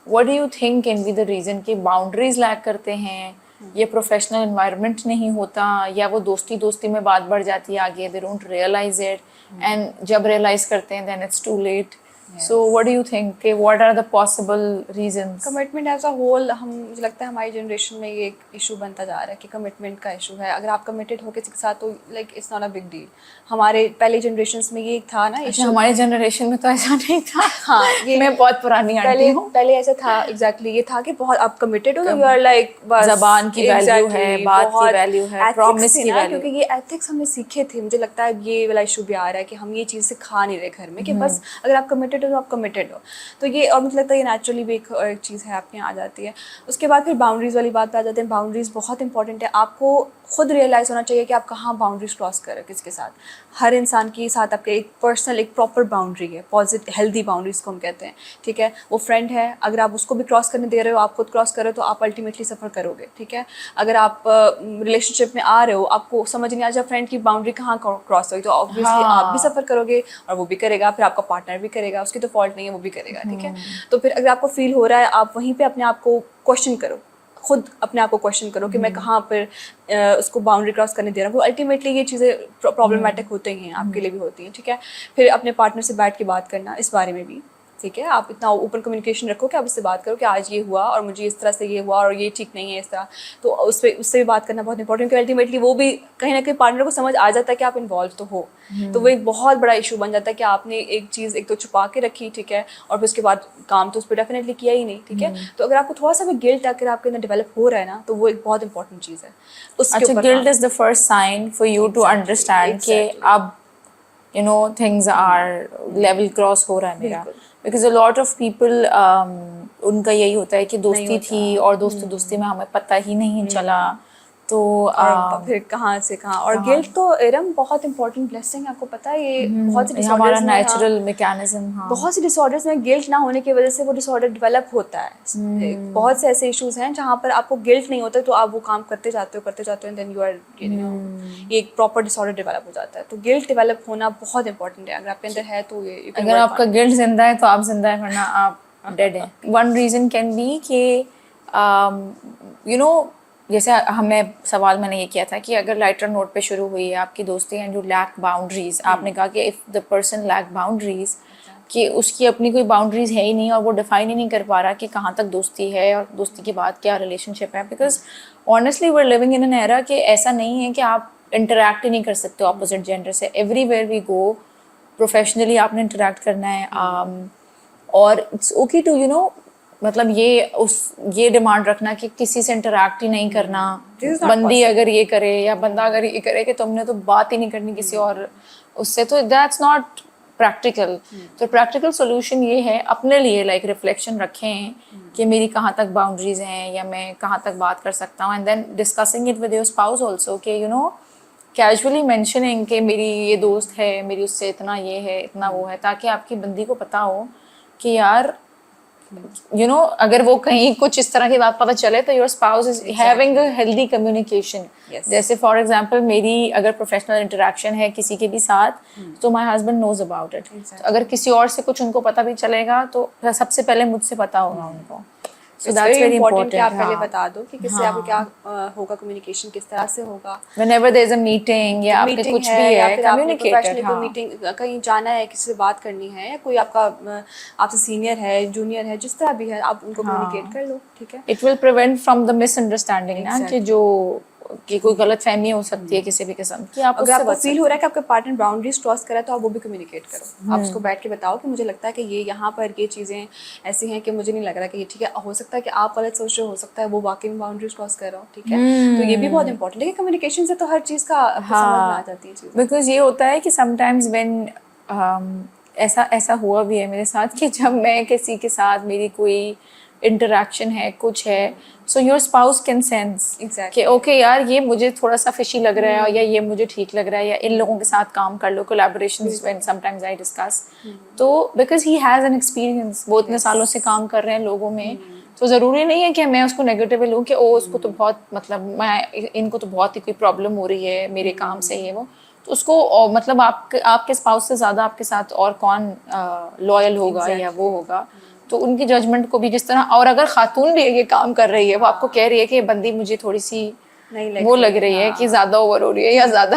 what do you think can be the reason کہ باؤنڈریز لیک کرتے ہیں, یہ پروفیشنل انوائرمنٹ نہیں ہوتا, یا وہ دوستی میں بات بڑھ جاتی ہے آگے, they don't realize it, and جب ریئلائز کرتے ہیں then it's too late. So what do you think کہ what are the possible reasons? Commitment as a whole مجھے لگتا ہے ہماری جنریشن میں یہ ایک ایشو بنتا جا رہا ہے کہ کمٹمنٹ کا ایشو ہے. اگر آپ کمیٹیڈ ہو کسی کے ساتھ تو like it's not a big deal. ہمارے پہلے جنریشنس میں یہ تھا نا ایشو. ہماری جنریشن میں تو ایسا نہیں تھا. ہاں یہ میں بہت پرانی آنٹی ہوں. پہلے ایسا تھا ایگزیکٹلی, یہ تھا کہ بہت آپ کمیٹیڈ ہو تو یو آر لائک بس زبان کی ویلیو ہے, بات کی ویلیو ہے, پرومس کی ویلیو. کیونکہ یہ ایتھکس ہم نے سیکھے تھے. مجھے لگتا ہے یہ والا ایشو بھی آ رہا ہے کہ ہم یہ چیز سکھا نہیں رہے گھر میں کہ بس اگر آپ کمیٹیڈ ہو تو آپ کمیٹیڈ ہو. تو یہ اور مجھے لگتا ہے یہ نیچرلی بھی ایک چیز ہے آپ کے یہاں آ جاتی ہے. اس کے بعد پھر باؤنڈریز والی بات پہ آ جاتے ہیں. باؤنڈریز بہت امپورٹنٹ ہے. آپ کو خود ریئلائز ہونا چاہیے کہ آپ کہاں باؤنڈریز کراس کر رہے ہو کس کے ساتھ. ہر انسان کے ساتھ آپ کے ایک پرسنل ایک پراپر باؤنڈری ہے, پازیٹیو ہیلدی باؤنڈریز کو ہم کہتے ہیں. ٹھیک ہے, وہ فرینڈ ہے, اگر آپ اس کو بھی کراس کرنے دے رہے ہو, آپ خود کراس کر رہے ہو تو آپ الٹیمیٹلی سفر کرو گے. ٹھیک ہے, اگر آپ ریلیشن شپ میں آ رہے ہو, آپ کو سمجھ نہیں آ جائے فرینڈ کی باؤنڈری کہاں کراس ہوئی, تو آبویسلی آپ بھی سفر کرو گے اور وہ بھی کرے گا, پھر آپ کا پارٹنر بھی کرے گا. اس کی تو فالٹ نہیں ہے, وہ بھی کرے گا. ٹھیک ہے, تو پھر اگر آپ کو فیل ہو رہا ہے آپ وہیں پہ اپنے آپ کو کوشچن کرو, خود اپنے آپ کو کوشچن کرو کہ میں کہاں پر اس کو باؤنڈری کراس کرنے دے رہا ہوں. وہ الٹیمیٹلی یہ چیزیں پرابلمٹک ہوتے ہی ہیں, آپ کے لیے بھی ہوتی ہیں. ٹھیک ہے, پھر اپنے پارٹنر سے بیٹھ کے بات کرنا اس بارے میں بھی. ٹھیک ہے, آپ اتنا اوپن کمیونیکیشن رکھو کہ آپ اس سے بات کرو کہ آج یہ ہوا اور مجھے اس طرح سے یہ ہوا اور یہ ٹھیک نہیں ہے اس طرح. تو اس سے بھی بات کرنا بہت امپورٹنٹ, کہ الٹیمیٹلی وہ بھی کہیں نہ کہیں پارٹنر کو سمجھ آ جاتا ہے کہ آپ انوالو تو ہو. تو وہ ایک بہت بڑا ایشو بن جاتا ہے کہ آپ نے ایک چیز ایک تو چھپا کے رکھی. ٹھیک ہے, اور پھر اس کے بعد کام تو اس پہ ڈیفینیٹلی کیا ہی نہیں. ٹھیک ہے, تو اگر آپ کو تھوڑا سا بھی گلٹ اگر آپ کے اندر ڈیولپ ہو رہا ہے نا, تو وہ ایک بہت امپورٹنٹ چیز ہے. اچھا, guilt is the first sign for you to understand کہ اب you know things are level cross ہو رہا ہے میرا. because a lot of people ان کا یہی ہوتا ہے کہ دوستی تھی اور دوستی میں ہمیں پتہ ہی نہیں چلا. تو پھر کہاں سے کہاں. اور گلٹ تو ارم بہت امپورٹنٹ بلیسنگ ہے, آپ کو پتہ ہے یہ بہت سی ہمارا نیچرل میکینزم. بہت سی ڈس آرڈرز میں گلٹ نہ ہونے کی وجہ سے وہ ڈس آرڈر ڈیولپ ہوتا ہے. بہت سے ایسے ایشوز ہیں جہاں پر آپ کو گلٹ نہیں ہوتا تو آپ وہ کام کرتے جاتے ہو دین یو آر یہ ایک پراپر ڈس آرڈر ڈیولپ ہو جاتا ہے. تو گلٹ ڈیولپ ہونا بہت امپورٹنٹ ہے. اگر آپ کے اندر ہے تو یہ اگر آپ کا گلٹ زندہ ہے تو آپ زندہ ہے, ورنہ آپ ڈیڈ ہیں. ون ریزن کین بی کہ یو نو جیسے ہمیں سوال میں نے یہ کیا تھا کہ اگر لائٹر نوٹ پہ شروع ہوئی ہے آپ کی دوستی اینڈ یو لیک باؤنڈریز. آپ نے کہا کہ if the person leak boundaries, کہ اس کی اپنی کوئی باؤنڈریز ہے ہی نہیں اور وہ ڈیفائن ہی نہیں کر پا رہا کہ کہاں تک دوستی ہے اور دوستی کے بعد کیا ریلیشن شپ ہے. Because honestly we are living in an era کہ ایسا نہیں ہے کہ آپ انٹریکٹ ہی نہیں کر سکتے اپوزٹ جینڈر سے. Everywhere we go professionally آپ نے انٹریکٹ کرنا ہے. اور it's okay to you know مطلب یہ ڈیمانڈ رکھنا کہ کسی سے انٹریکٹ ہی نہیں کرنا. بندی اگر یہ کرے یا بندہ اگر یہ کرے کہ تم نے تو بات ہی نہیں کرنی کسی اور اس سے, تو دیٹس ناٹ پریکٹیکل. تو پریکٹیکل سولوشن یہ ہے اپنے لیے لائک ریفلیکشن رکھیں کہ میری کہاں تک باؤنڈریز ہیں یا میں کہاں تک بات کر سکتا ہوں. And then discussing it with your spouse also کہ یو نو کیجولی مینشننگ کہ میری یہ دوست ہے, میری اس سے اتنا یہ ہے اتنا وہ ہے, تاکہ آپ کی بندی کو پتہ ہو کہ یار یو نو اگر وہ کہیں کچھ اس طرح کی بات پتہ چلے تو your spouse is having a healthy communication. جیسے فار ایگزامپل میری اگر پروفیشنل انٹریکشن ہے کسی کے بھی ساتھ تو my husband knows about it. اگر کسی اور سے کچھ ان کو پتہ بھی چلے گا تو سب سے پہلے مجھ سے پتہ ہوگا ان کو. So that's very important کہ آپ پہلے بتا دو کہ کس سے آپ کو کیا ہوگا, کمیونیکیشن کس طرح سے ہوگا. whenever there is a meeting یا آپ کے کچھ بھی ہے communicate. میٹنگ کہیں جانا ہے, کسی سے بات کرنی ہے, یا کوئی آپ کا آپ سے سینئر ہے جونیئر ہے, جس طرح بھی ہے آپ ان کو کمیونیکیٹ کر لو. ٹھیک ہے, it will prevent from the misunderstanding نا کہ جو کہ کوئی غلط فہمی ہو سکتی ہے کسی بھی قسم کی. اگر آپ کو فیل ہو رہا ہے کہ آپ کا پارٹنر باؤنڈریز کراس کرا ہے تو آپ وہ بھی کمیونیکیٹ کرو. آپ اس کو بیٹھ کے بتاؤ کہ مجھے لگتا ہے کہ یہ یہاں پر یہ چیزیں ایسی ہیں کہ مجھے نہیں لگ رہا کہ یہ ٹھیک ہے. ہو سکتا ہے کہ آپ غلط سوچ رہے ہو سکتا ہے وہ واقعی میں باؤنڈریز کراس کر رہا ہو. ٹھیک ہے, تو یہ بھی بہت امپورٹنٹ ہے کہ کمیونیکیشن سے تو ہر چیز کا سمجھ میں آ جاتی ہے چیز. بیکاز یہ ہوتا ہے کہ سم ٹائمز وین ایسا ہوا بھی ہے میرے ساتھ کہ جب میں کسی کے ساتھ میری کوئی انٹریکشن ہے کچھ ہے, so your spouse can sense کہ اوکے یار یہ مجھے تھوڑا سا فشی لگ رہا ہے یا یہ مجھے ٹھیک لگ رہا ہے یا ان لوگوں کے ساتھ کام کر لو. Collaborations when sometimes I discuss, تو because he has an experience, وہ اتنے سالوں سے کام کر رہے ہیں لوگوں میں, تو ضروری نہیں ہے کہ میں اس کو نیگیٹیو لوں کہ او اس کو تو بہت مطلب میں ان کو تو بہت ہی کوئی پرابلم ہو رہی ہے میرے کام سے یہ وہ. تو اس کو مطلب آپ کے اسپاؤس سے زیادہ آپ کے ساتھ اور کون لوئل ہوگا یا وہ ہوگا. تو ان کی ججمنٹ کو بھی جس طرح, اور اگر خاتون بھی یہ کام کر رہی ہے, وہ آپ کو کہہ رہی ہے کہ بندی مجھے تھوڑی سی وہ لگ رہی ہے کہ زیادہ اوور ہو رہی ہے یا زیادہ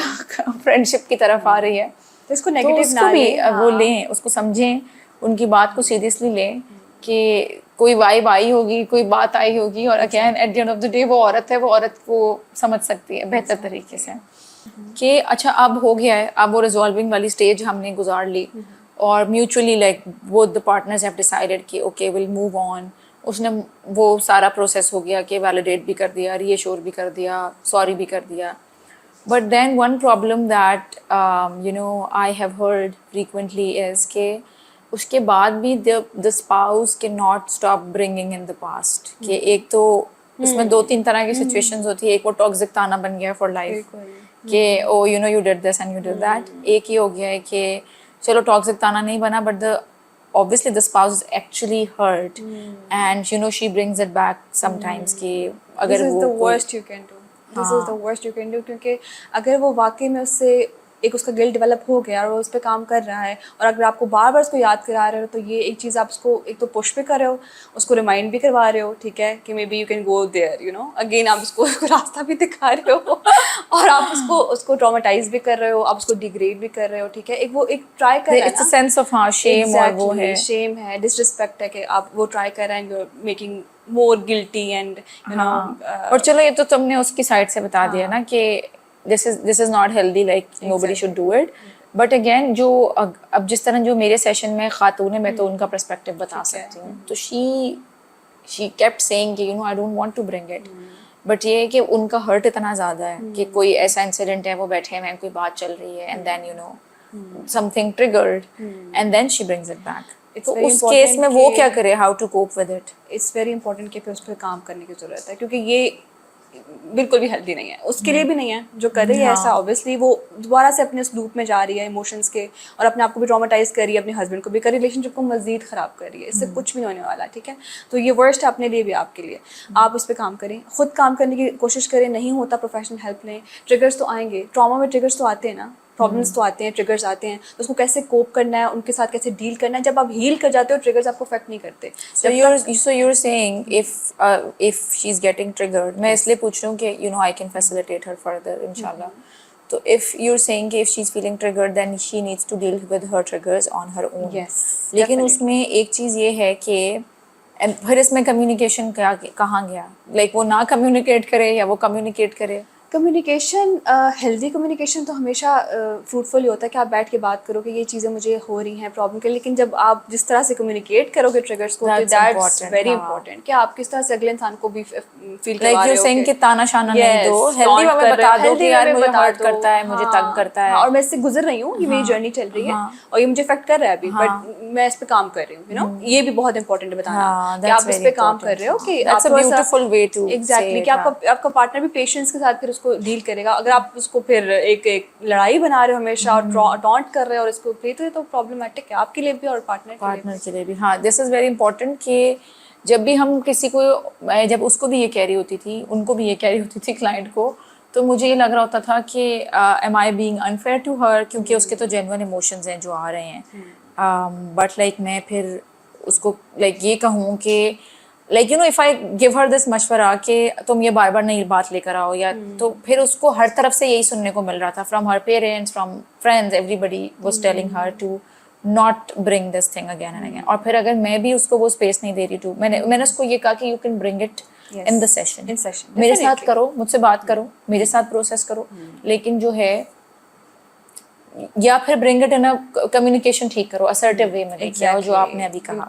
فرینڈ شپ کی طرف آ رہی ہے, تو اس کو نیگیٹو بھی وہ لیں, اس کو سمجھیں ان کی بات کو سیریسلی لیں کہ کوئی وائب آئی ہوگی, کوئی بات آئی ہوگی, اور again at the end of the day وہ عورت ہے, وہ عورت کو سمجھ سکتی ہے بہتر طریقے سے کہ اچھا اب ہو گیا ہے, اب وہ ریزالونگ والی اسٹیج ہم نے گزار لی, اور mutually like both the partners have decided کہ اوکے ول موو آن. اس نے وہ سارا پروسیس ہو گیا کہ ویلیڈیٹ بھی کر دیا, ری ایشور بھی کر دیا, سوری بھی کر دیا. But then one problem that you know I have heard frequently is کہ اس کے بعد بھی the spouse can not stop bringing in the past. کہ ایک تو اس میں 2-3 طرح کی سچویشنز ہوتی ہے. ایک وہ ٹاکسک تانا بن گیا فار لائف کہ oh you know you did this and you did that. ایک یہ ہو گیا ہے کہ چلو ٹاکسک تانا نہیں بنا, but the obviously the spouse is actually hurt and you know she brings it back sometimes کہ اگر this is وہ the worst you can do. This is the worst you can do کیونکہ اگر وہ واقعی میں اس سے ایک اس کا گل ڈیولپ ہو گیا اور وہ اس پہ کام کر رہا ہے, اور اگر آپ کو بار بار اس کو یاد کرا رہے ہو, تو یہ ایک چیز آپ اس کو ایک تو پش بھی کر رہے ہو, اس کو ریمائنڈ بھی کروا رہے ہو, ٹھیک ہے, کہ maybe you can go there, you know again آپ اس کو راستہ بھی دکھا رہے ہو, اور آپ اس کو ٹرامیٹائز بھی کر رہے ہو, آپ اس کو ڈیگریڈ بھی کر رہے ہو, ٹھیک ہے. ایک وہ ایک ٹرائی کر رہا ہے, it's a sense of shame, اور وہ ہے شیم ہے, ڈس رسپیکٹ ہے کہ آپ وہ ٹرائی کر رہے ہیں, you are making more guilty and you know. اور چلو یہ تو تم نے اس کی سائڈ سے بتا دیا نا کہ this is not healthy, like nobody should do it. But again جو اب جس طرح جو میرے سیشن میں خاتون ہے, میں تو ان کا پرسپیکٹیو بتا سکتی ہوں. تو she kept saying کہ you know I don't want to bring it. But یہ ہے کہ ان کا ہرٹ اتنا زیادہ ہے کہ کوئی ایسا انسیڈنٹ ہے, وہ بیٹھے ہوئے ہیں, کوئی بات چل رہی ہے, and then you know something triggered and then she brings it back. تو اس کیس میں وہ کیا کرے, how to cope with it. It's very important کہ پھر اس پہ کام کرنے کی ضرورت ہے, کیونکہ یہ بالکل بھی ہیلدی نہیں ہے, اس کے لیے بھی نہیں ہے جو کر رہی ہے ایسا. اوبیسلی وہ دوبارہ سے اپنے اس لوپ میں جا رہی ہے ایموشنس کے, اور اپنے آپ کو بھی ٹرامیٹائز کر رہی ہے, اپنے ہسبینڈ کو بھی کر رہی ہے, ریلیشن شپ کو مزید خراب کر رہی ہے. اس سے کچھ بھی نہیں ہونے والا, ٹھیک ہے. تو یہ ورسٹ ہے اپنے لیے بھی, آپ کے لیے. آپ اس پہ کام کریں, خود کام کرنے کی کوشش کریں. نہیں ہوتا پروفیشنل ہیلپ لیں. ٹریگرس تو آئیں گے, ٹراما میں ٹریگرس تو آتے ہیں نا, پرابلمس تو آتے ہیں, ٹریگرز آتے ہیں, تو اس کو کیسے کوپ کرنا ہے, ان کے ساتھ کیسے ڈیل کرنا ہے. جب آپ ہیل کر جاتے ہو, ٹریگرز آپ کو افیکٹ نہیں کرتے. So you're saying if she's getting triggered, میں اس لیے پوچھ رہی ہوں کہ you know I can facilitate her further inshallah. تو if you're saying کہ if she's feeling triggered, then she needs to deal with her triggers on her own. Yes, لیکن اس میں ایک چیز یہ ہے کہ پھر اس میں کمیونیکیشن کہاں گیا, لائک وہ نہ کمیونیکیٹ کرے یا وہ کمیونیکیٹ کرے. کمیونیکیشن, ہیلدی کمیونیکیشن تو ہمیشہ فروٹفل ہی ہوتا ہے کہ آپ بیٹھ کے بات کرو کہ یہ چیزیں مجھے ہو رہی ہیں پرابلم کے. لیکن جب آپ جس طرح سے کمیونیکیٹ کرو گے ٹریگرس کو, دیٹس ویری امپورٹنٹ کہ آپ کس طرح سے اگلے انسان کو بھی فیل کروا رہے ہو کہ تانا شانا نہیں دو, ہیلدی میں بتا دو کہ یار مجھے ہرٹ کرتا ہے, مجھے تنگ کرتا ہے, اور میں اس سے گزر رہی ہوں, یہ میری جرنی چل رہی ہے اور یہ مجھے افیکٹ کر رہا ہے ابھی, بٹ میں اس پہ کام کر رہی ہوں. یو نو یہ بھی بہت امپورٹنٹ ہے بتانا کہ آپ اس پہ کام کر رہے ہو, کہ ایگزیکٹلی کہ آپ کا پارٹنر بھی پیشنس کے ساتھ پھر اس کو ڈیل کرے گا. اگر آپ اس کو پھر ایک لڑائی بنا رہے ہو ہمیشہ, اور ٹانٹ کر رہے ہو اور اس کو تو پرابلمٹک ہے آپ کے لیے بھی اور پارٹنر کے لیے بھی. ہاں, دس از ویری امپورٹنٹ کہ جب بھی ہم کسی کو, جب اس کو بھی یہ کہہ رہی ہوتی تھی, ان کو بھی یہ کہہ رہی ہوتی تھی کلائنٹ کو, تو مجھے یہ لگ رہا ہوتا تھا کہ am I being unfair to her, کیونکہ اس کے تو جینوئن ایموشنز ہیں جو آ رہے ہیں. بٹ لائک میں پھر اس کو لائک یہ کہوں کہ like you know of I gave her this مشورہ کہ تم یہ بار بار نہیں بات لے کر آؤ, یا تو پھر اس کو ہر طرف سے یہی سننے کو مل رہا تھا, from her parents, from friends, everybody was telling her to not bring this thing again and again. اور پھر اگر میں بھی اس کو وہ اسپیس نہیں دے رہی ٹو, میں نے اس کو یہ کہا کہ you can bring it in the session, میرے ساتھ کرو, مجھ سے بات کرو, میرے ساتھ پروسیس کرو, لیکن جو ہے یا پھر برنگ اٹ ان کمیونیکیشن ٹھیک کرو, assertive وے میں لے کے آؤ, جو آپ نے ابھی کہا.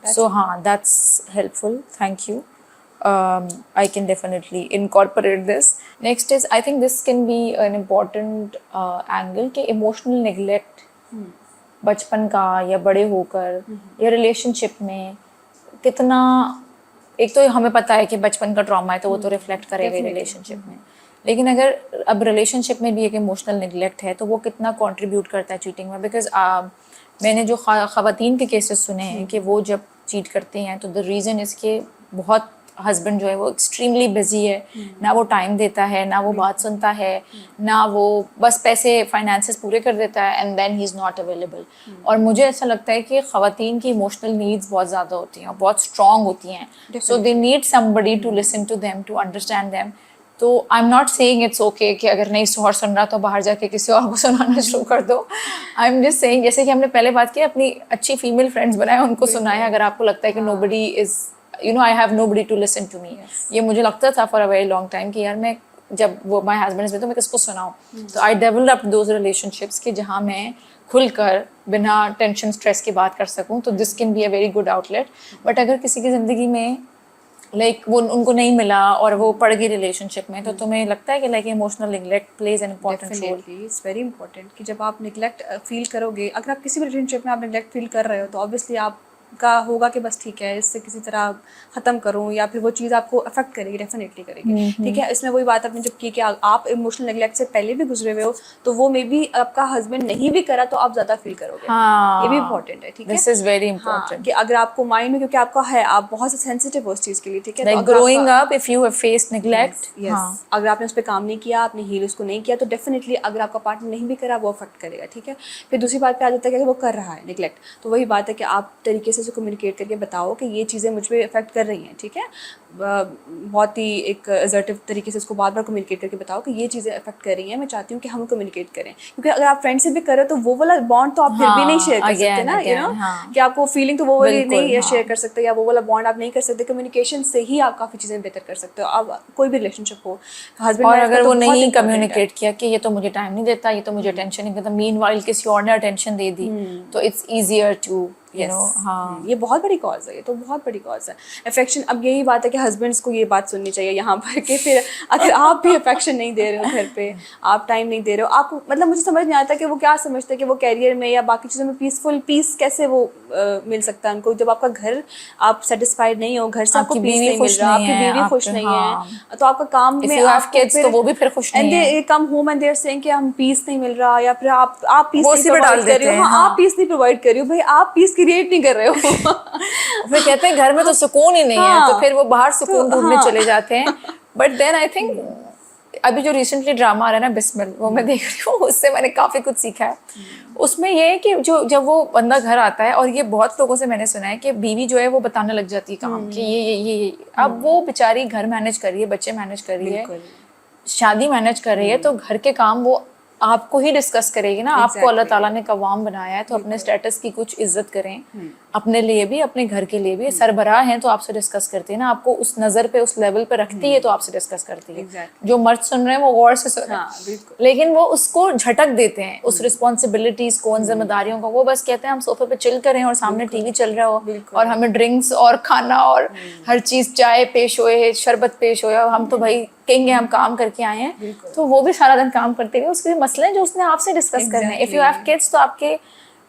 So ہاں, that's helpful, thank you. I can definitely incorporate this. Next is, I think this can be an important angle کہ emotional neglect بچپن کا یا بڑے ہو کر یا ریلیشن شپ میں کتنا, ایک تو ہمیں پتہ ہے کہ بچپن کا ٹراما ہے تو وہ تو ریفلیکٹ کرے گا ریلیشن شپ میں, لیکن اگر اب ریلیشن شپ میں بھی ایک ایموشنل نیگلیکٹ ہے تو وہ کتنا کنٹریبیوٹ کرتا ہے چیٹنگ میں. بیکاز میں نے جو خواتین کے کیسز سنے ہیں کہ وہ جب چیٹ کرتے ہیں تو دا ریزن از کہ بہت ہسبینڈ جو ہے وہ ایکسٹریملی بزی ہے, نہ وہ ٹائم دیتا ہے, نہ وہ بات سنتا ہے, نہ وہ بس پیسے فائنانسز پورے کر دیتا ہے, and then he is not available. اور مجھے ایسا لگتا ہے کہ خواتین کی ایموشنل نیڈس بہت زیادہ ہوتی ہیں اور بہت اسٹرانگ ہوتی ہیں, so they need some buddy to listen to them, to understand them. تو I am not saying it's okay کہ اگر نہیں شوہر سن رہا تو باہر جا کے کسی اور کو سنانا شروع کر دو. آئی ایم جسٹ سیئنگ جیسے کہ ہم نے پہلے بات کی اپنی اچھی فیمیل فرینڈس بنائے ان کو سنائیں اگر آپ کو لگتا ہے کہ نو بڈی از I have nobody to listen to me. یہ مجھے لگتا تھا for a very long time کہ یار میں جب وہ مائی ہسبینڈ تو میں کس کو سناؤں. تو آئی ڈیولپڈ دوز ریلیشن شپس کہ جہاں میں کھل کر بنا ٹینشن اسٹریس کی بات کر سکوں. تو this can be a very good outlet. But اگر کسی کی زندگی میں لائک وہ ان کو نہیں ملا اور وہ پڑ گئی ریلیشن شپ میں تو تمہیں لگتا ہے کہ like emotional neglect plays an important role. It's very important کہ جب آپ نگلیکٹ فیل کرو گے, اگر آپ کسی بھی ریلیشن شپ میں آپ نگلیکٹ فیل کر رہے ہو تو آبویسلی آپ کا ہوگا کہ بس ٹھیک ہے اس سے کسی طرح ختم کروں, یا پھر وہ چیز آپ کو افیکٹ کرے گی, ڈیفینیٹلی کرے گی. ٹھیک ہے, اس میں وہی بات آپ نے جب کی کہ آپ ایموشنل نیگلیکٹ سے پہلے بھی گزرے ہوئے ہو تو وہ مے بی آپ کا ہسبینڈ نہیں بھی کرا تو آپ زیادہ فیل کرو گے. یہ بھی امپورٹنٹ ہے. ٹھیک ہے, دس از ویری امپورٹنٹ کہ اگر آپ کو مائنڈ میں, کیونکہ آپ کا ہے, آپ بہت سینسیٹیو ہو اس چیز کے لیے. ٹھیک ہے, like growing up if you have faced neglect, اگر آپ نے اس پہ کام نہیں کیا, آپ نے ہیل اس کو نہیں کیا, تو ڈیفینیٹلی اگر آپ کا پارٹنر نہیں بھی کرا وہ افیکٹ کرے گا. ٹھیک ہے, پھر دوسری بات پہ آ جاتا ہے کہ وہ کر رہا ہے نیگلیکٹ, تو وہی بات ہے کہ آپ طریقے سے کمیونیکیٹ کر کے بتاؤ کہ یہ چیزیں مجھ پہ افیکٹ کر رہی ہیں. ٹھیک ہے, بہت ہی ایک ایزرٹیو طریقے سے اس کو بار بار کمیونیکیٹ کر کے بتاؤ کہ یہ چیزیں افیکٹ کر رہی ہیں, میں چاہتی ہوں کہ ہم کمیونیکیٹ کریں. کیونکہ اگر آپ فرینڈ سے بھی کریں تو وہ والا بانڈ تو آپ پھر بھی نہیں شیئر کر سکتے نا, یو نو, کہ آپ کو فیلنگ تو وہ والی نہیں شیئر کر سکتے, یا وہ والا بانڈ آپ نہیں کر سکتے. کمیونیکیشن سے ہی آپ کافی چیزیں بہتر کر سکتے ہو. آپ کوئی بھی ریلیشن شپ ہو, ہسبینڈ اور اگر وہ نہیں کمیونیکیٹ کیا کہ یہ تو مجھے ٹائم نہیں دیتا, یہ تو مجھے اٹینشن نہیں دیتا, مین وائل کسی اور نے اٹینشن دے دی, تو it's easier to you know. ہاں, یہ بہت بڑی کاز ہے, یہ تو بہت بڑی کاز ہے افیکشن. اب یہی بات ہے کہ ہسبینڈس کو یہ بات سننی چاہیے یہاں پر کہ پھر اگر آپ بھی افیکشن نہیں دے رہے ہو گھر پہ, آپ ٹائم نہیں دے رہے ہو, آپ کو مطلب مجھے سمجھ نہیں آتا کہ وہ کیا سمجھتے ہیں کہ وہ کیریئر میں یا باقی چیزوں میں پیس کیسے وہ مل سکتا ہے ان کو, جب آپ کا گھر آپ سیٹسفائڈ نہیں ہو, گھر سے آپ کو پیس نہیں مل رہا, آپ کی بیوی خوش نہیں ہے, تو آپ کا کام میں وہ بھی پھر خوش نہیں ہے, come home and they are seeing کہ ہم پیس نہیں مل رہا, یا پھر آپ پیس نہیں پرووائڈ کر رہے ہو. ہاں, آپ پیس نہیں پرووائڈ کر رہی ہو, بھائی آپ پیس کریٹ نہیں کر رہے ہو. پھر کہتے ہیں گھر میں تو سکون ہی نہیں ہے, تو پھر وہ باہر سکون ڈھونڈنے چلے جاتے ہیں. بٹ دین آئی تھنک ابھی جو ریسنٹلی ڈرامہ آ رہا ہے نا بسمل, وہ میں دیکھ رہی ہوں, اس سے میں نے کافی کچھ سیکھا ہے. اس میں یہ ہے کہ جب وہ بندہ گھر آتا ہے, اور یہ بہت لوگوں سے میں نے سنا ہے کہ بیوی جو ہے وہ بتانے لگ جاتی ہے کام کہ یہ اب وہ بیچاری گھر مینیج کر رہی ہے, بچے مینیج کر رہی ہے, شادی مینیج کر رہی ہے, تو گھر کے کام وہ آپ کو ہی ڈسکس کرے گی نا. آپ کو اللہ تعالیٰ نے قوام بنایا ہے, تو اپنے اسٹیٹس کی کچھ عزت کریں, اپنے لیے بھی اپنے گھر کے لیے بھی. سربراہ ہیں تو آپ سے ڈسکس کرتی ہے نا, آپ کو اس نظر پہ اس لیول پہ رکھتی ہے تو آپ سے ڈسکس کرتی ہے. جو مرد سن رہے ہیں وہ غور سے سن رہے ہیں, لیکن وہ اس کو جھٹک دیتے ہیں, اس رسپانسبلٹیز کو, ان ذمہ داریوں کو. وہ بس کہتے ہیں ہم صوفے پہ چل کریں اور سامنے ٹی وی چل رہا ہو, اور ہمیں ڈرنکس اور کھانا اور ہر چیز, چائے پیش ہوئے, شربت پیش ہوئے, ہم تو بھائی کہیں گے ہم کام کر کے آئے ہیں. تو وہ بھی سارا دن کام کرتے ہوئے اس کے مسئلے جو اس نے آپ سے ڈسکس کرنے ہیں. اف یو ہیو کڈس تو آپ کے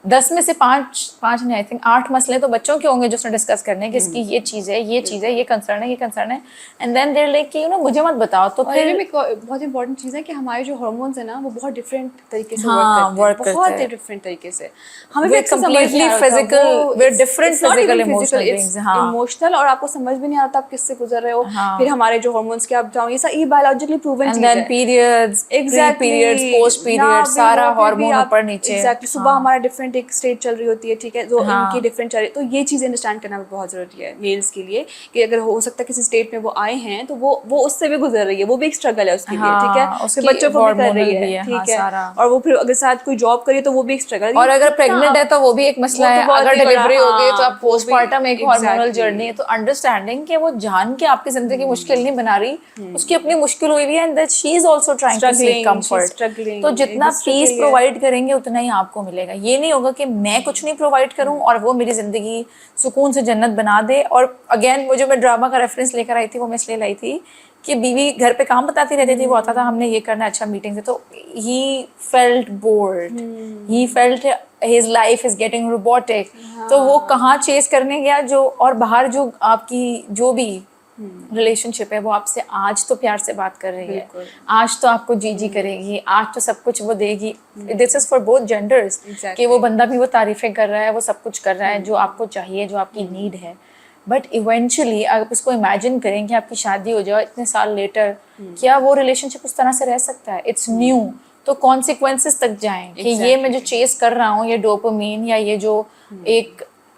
10 میں سے 5 نہیں, آئی تھنک 8 مسئلے تو بچوں کے ہوں گے جو اس نے ڈسکس کرنے کہ اس کی یہ چیز ہے, یہ چیز ہے, یہ کنسرن ہے, یہ کنسرن ہے. اینڈ دین دیر لائک کہ یو نو مجھے مت بتاؤ. تو پھر بہت امپورٹنٹ چیز ہے کہ ہمارے جو ہارمونس ہیں نا وہ بہت ڈفرینٹ طریقے سے ورک کرتے ہیں, بہت ڈفرینٹ طریقے سے. ہمیں completely physical, we are different physical emotional beings. Emotional, اور آپ کو سمجھ بھی نہیں آتا آپ کس سے گزر رہے ہو. پھر ہمارے جو ہارمونس کے آپ جاؤ, یہ سب بایولوجیکلی پروون چیز ہے. پیریڈز, پیریڈز, پوسٹ پیریڈ, سارا ہارمون اوپر نیچے. ایگزیکٹلی, صبح ہمارا ڈفرینٹ ایک اسٹیج چل رہی ہوتی ہے. ٹھیک ہے, جو ان کی ڈفرینٹ چل رہی ہے. تو یہ چیز انڈرسٹینڈ کرنا بہت ضروری ہے میلس کے لیے, کہ اگر ہو سکتا ہے کسی اسٹیٹ میں وہ آئے ہیں تو وہ اس سے بھی گزر رہی ہے, وہ بھی ایک اسٹرگل ہے اس کے لیے. ٹھیک ہے, پھر بچوں کو بھی کر رہی ہے. ٹھیک ہے, اور وہ پھر اگر ساتھ کوئی جاب کری تو وہ بھی ایک اسٹرگل ہے. اور اگر پریگننٹ ہے تو وہ بھی ایک مسئلہ ہے, اگر ڈلیوری ہو گئی تو اب پوسٹ پارٹم ایک ہارمونل جرنی ہے. تو انڈرسٹینڈنگ کہ وہ جان کے آپ کی زندگی مشکل نہیں بنا رہی, اس کی اپنی مشکل ہوئی ہوئی ہے, and that she is also trying to seek comfort. تو جتنا پیس پرووائڈ کریں گے اتنا ہی آپ کو ملے گا. یہ نہیں ہوگا کہ میں کچھ نہیں پرووائڈ کروں اور وہ میری زندگی سکون سے جنت بنا دے. اور اگین وہ جو میں ڈرامہ کا ریفرنس لے کر آئی تھی وہ میں اس لیے لائی تھی کہ بیوی گھر پہ کام بتاتی رہتی تھی, وہ آتا تھا ہم نے یہ کرنا, اچھا میٹنگ سے, تو he felt board, he felt his life is getting robotic. تو وہ کہاں چیز کرنے گیا جو, اور باہر جو آپ کی جو بھی ریلیشن شپ ہے وہ آپ سے آج تو پیار سے بات کر رہی ہے, آج تو آپ کو جی کرے گی, آج تو سب کچھ وہ دے گی. دس از فار بوتھ جینڈرز, کہ وہ بندہ بھی وہ تعریفیں کر رہا ہے, وہ سب کچھ کر رہا ہے جو آپ کو چاہیے, جو آپ کی نیڈ ہے. بٹ ایونچولی آپ اس کو امیجن کریں کہ آپ کی شادی ہو جائے اتنے سال لیٹر, کیا وہ ریلیشن شپ اس طرح سے رہ سکتا ہے؟ It's new. تو کانسیکوینسز تک جائیں کہ یہ میں جو چیز کر رہا ہوں, یہ ڈوپامین یا یہ جو ایک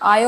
I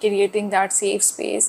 creating that safe space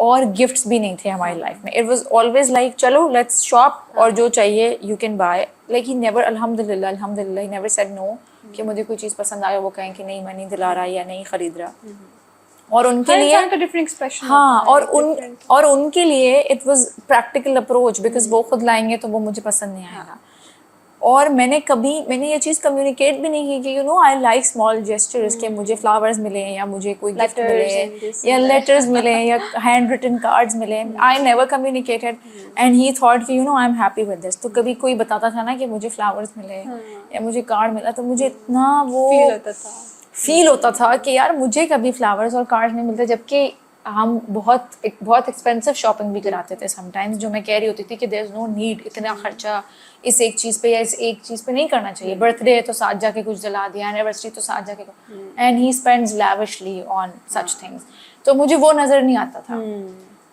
اور گفٹس بھی نہیں تھے ہماری لائف میں. اٹ واز آلویز لائک چلو لیٹس شاپ اور جو چاہیے you can buy. Like he never الحمد للہ ہی نیور سیڈ نو کہ مجھے کوئی چیز پسند آئے وہ کہیں کہ نہیں میں نہیں دلا رہا یا نہیں خرید رہا. اور ان کے لیے ہاں اور ان کے لیے it was practical approach because وہ خود لائیں گے تو وہ مجھے پسند نہیں آئے گا. اور میں نے یہ چیز کمیونیکیٹ بھی نہیں کی کہ you know I like small gestures کہ مجھے فلاورز ملیں یا مجھے کوئی گفٹ ملے یا لیٹرز ملیں یا ہینڈ ریٹن کارڈز ملیں. I never communicated and he thought کہ you know I am happy with this. تو کبھی کوئی بتاتا تھا نا کہ مجھے فلاورز ملے یا مجھے کارڈ ملا تو مجھے اتنا وہ فیل ہوتا تھا کہ یار مجھے کبھی فلاورز اور کارڈ نہیں ملتے. جبکہ ہم بہت ایکسپینسو شاپنگ بھی کراتے تھے سم ٹائمز, جو میں کہہ رہی ہوتی تھی کہ دیر از نو نیڈ اتنا خرچہ اس ایک چیز پہ یا اس ایک چیز پہ نہیں کرنا چاہیے. برتھ ڈے ہے تو ساتھ جا کے کچھ دلا دیا, اینیورسری تو ساتھ جا کے, and he spends lavishly on such things. تو مجھے وہ نظر نہیں آتا تھا.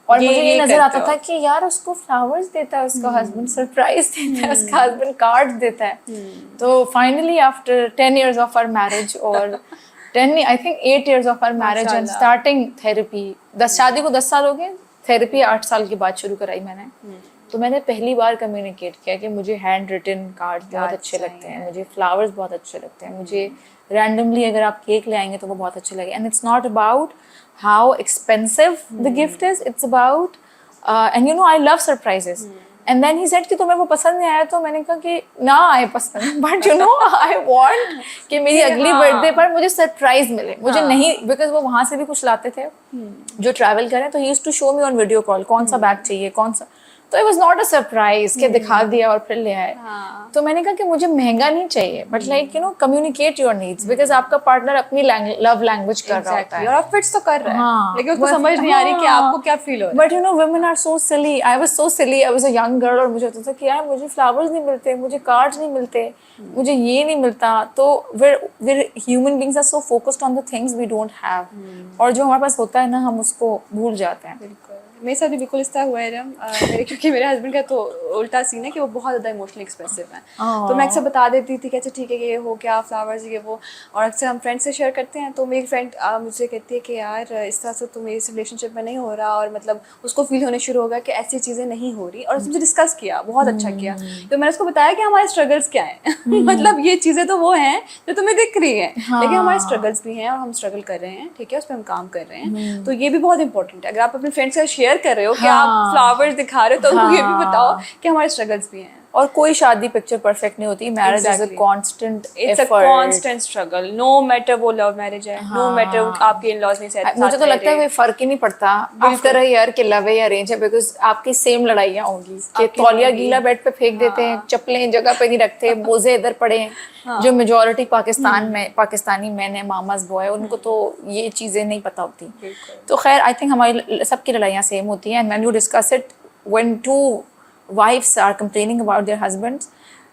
اور مجھے یہ نظر آتا تھا کہ یار اس کو فلاورز دیتا ہے, اس کا ہسبینڈ سرپرائز دیتا ہے, اس کا ہسبینڈ کارڈ دیتا ہے. تو finally after 10 years of our marriage اور I think 8 years of our marriage and starting therapy, شادی کو 10 سال ہو گئے, تھیراپی 8 سال کے بعد شروع کرائی میں نے. تو میں نے پہلی بار کمیونیکیٹ کیا کہ مجھے ہینڈ ریٹن کارڈ بہت اچھے لگتے ہیں, مجھے فلاورز بہت اچھے لگتے ہیں, مجھے رینڈملی اگر آپ کیک لے آئیں گے تو وہ بہت اچھے لگے. And it's not about how expensive the gift is, it's about and you know I love surprises. And then he said کہ تمہیں وہ پسند نہیں آیا. تو میں نے کہا کہ نہ آئے پسند, but you know I want کہ میری اگلی برتھ ڈے پر مجھے سرپرائز ملے. مجھے نہیں, بیکاز وہ وہاں سے بھی کچھ لاتے تھے جو ٹریول کریں, تو he used to show me on video call کون سا بیگ چاہیے کون سا. تو it was not a surprise کہ دکھا دیا اور پھر لے آئے. تو میں نے کہا کہ مجھے مہنگا نہیں چاہیے, but like you know communicate your needs, because آپ کا پارٹنر اپنی لو لینگویج کر رہا ہوتا ہے اور آپ فٹس تو کر رہا ہے, لیکن اس کو سمجھ نہیں آ رہی کہ آپ کو کیا فیل ہو رہا ہے. But you know women are so silly. I was so silly, I was a young girl, اور مجھے ہوتا تھا کہ یار مجھے فلاورز نہیں ملتے, مجھے کارڈز نہیں ملتے, مجھے یہ نہیں ملتا. تو we're human beings are so focused on the things we don't have, اور جو ہمارے پاس ہوتا ہے نا ہم اس کو بھول جاتے ہیں. بالکل میرے ساتھ بھی بالکل اس طرح ہوا ہے میرے, کیونکہ میرے ہسبینڈ کا تو الٹا سین ہے کہ وہ بہت زیادہ ایموشنلی ایکسپریسو ہیں. تو میں اکثر بتا دیتی تھی کہ اچھا ٹھیک ہے یہ ہو کیا فلاورز یہ وہ, اور اکثر ہم فرینڈ سے شیئر کرتے ہیں. تو میری فرینڈ مجھے کہتی ہے کہ یار اس طرح سے تو میری ریلیشن شپ میں نہیں ہو رہا, اور مطلب اس کو فیل ہونے شروع ہوگا کہ ایسی چیزیں نہیں ہو رہی. اور اس نے ڈسکس کیا, بہت اچھا کیا. تو میں نے اس کو بتایا کہ ہمارے اسٹرگلس کیا ہیں, مطلب یہ چیزیں تو وہ ہیں جو تمہیں دکھ رہی ہیں, لیکن ہمارے اسٹرگلس بھی ہیں اور ہم اسٹرگل کر رہے ہیں, ٹھیک ہے, اس پہ ہم کام کر رہے ہیں. تو یہ بھی بہت امپورٹنٹ ہے. اگر آپ اپنے فرینڈ سے شیئر کر رہے ہو کہ آپ فلاورز دکھا رہے ہو, تو ان کو یہ بھی بتاؤ کہ ہمارے اسٹرگلس بھی ہیں. اور کوئی شادی پکچر پرفیکٹ نہیں ہوتی. Marriage is a constant, it's a constant struggle, no matter وہ لو میرج ہے, نو میٹر آپ کے ان لاز نہیں ساتھ. مجھے تو لگتا ہے کوئی فرق ہی نہیں پڑتا آفٹر اے ایئر کہ لو ہے یا ارینج ہے, بیکاز آپ کی سیم لڑائیاں ہوں گی کہ تولیہ گیلا بیڈ پہ پھینک دیتے ہیں, چپلیں جگہ پہ نہیں رکھتے, موزے ادھر پڑے ہیں. جو میجورٹی پاکستانی مین ہیں, ماماز بوائے, ان کو تو یہ چیزیں نہیں پتہ ہوتی. تو خیر آئی تھنک ہماری سب کی لڑائیاں سیم ہوتی ہیں. And when you discuss it when two wives are complaining about their husbands,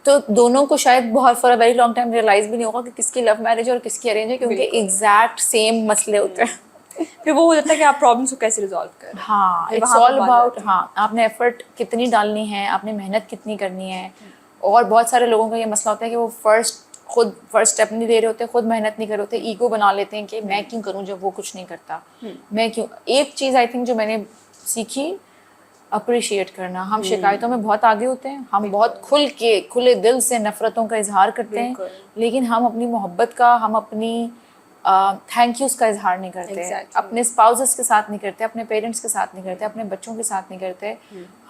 تو دونوں کو شاید بہت for a very long time realize بھی نہیں ہوگا کہ کس کی لو میرج ہے اور کس کی ارینج ہے, کیونکہ ایگزیکٹ سیم مسئلے ہوتے ہیں. پھر وہ ہو جاتا ہے کہ آپ پرابلمس کو کیسے ریزالو کریں. ہاں اٹس آل اباؤٹ, ہاں آپ نے ایفرٹ کتنی ڈالنی ہے, آپ نے محنت کتنی کرنی ہے. اور بہت سارے لوگوں کا یہ مسئلہ ہوتا ہے کہ وہ خود فرسٹ اسٹیپ نہیں دے رہے ہوتے, خود محنت نہیں کر رہے ہوتے, ایگو بنا لیتے ہیں کہ میں کیوں کروں جب وہ کچھ نہیں کرتا, میں کیوں. ایک چیز آئی تھنک جو میں نے سیکھی, اپریشیٹ کرنا. ہم شکایتوں میں بہت آگے ہوتے ہیں, ہم بہت کھلے دل سے نفرتوں کا اظہار کرتے ہیں, لیکن ہم اپنی محبت کا, ہم اپنی تھینک یوز کا اظہار نہیں کرتے, اپنے اسپاؤزز کے ساتھ نہیں کرتے, اپنے پیرنٹس کے ساتھ نہیں کرتے, اپنے بچوں کے ساتھ نہیں کرتے.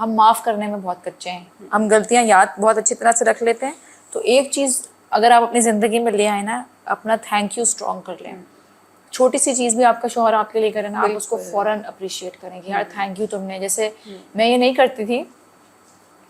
ہم معاف کرنے میں بہت کچے ہیں, ہم غلطیاں یاد بہت اچھی طرح سے رکھ لیتے ہیں. تو ایک چیز اگر آپ اپنی زندگی میں لے آئیں نا, اپنا تھینک یو اسٹرانگ کر لیں. چھوٹی سی چیز بھی آپ کا شوہر آپ کے لیے کرے نا, آپ اس کو فوراً اپریشیٹ کریں کہ یار تھینک یو تم نے. جیسے میں یہ نہیں کرتی تھی,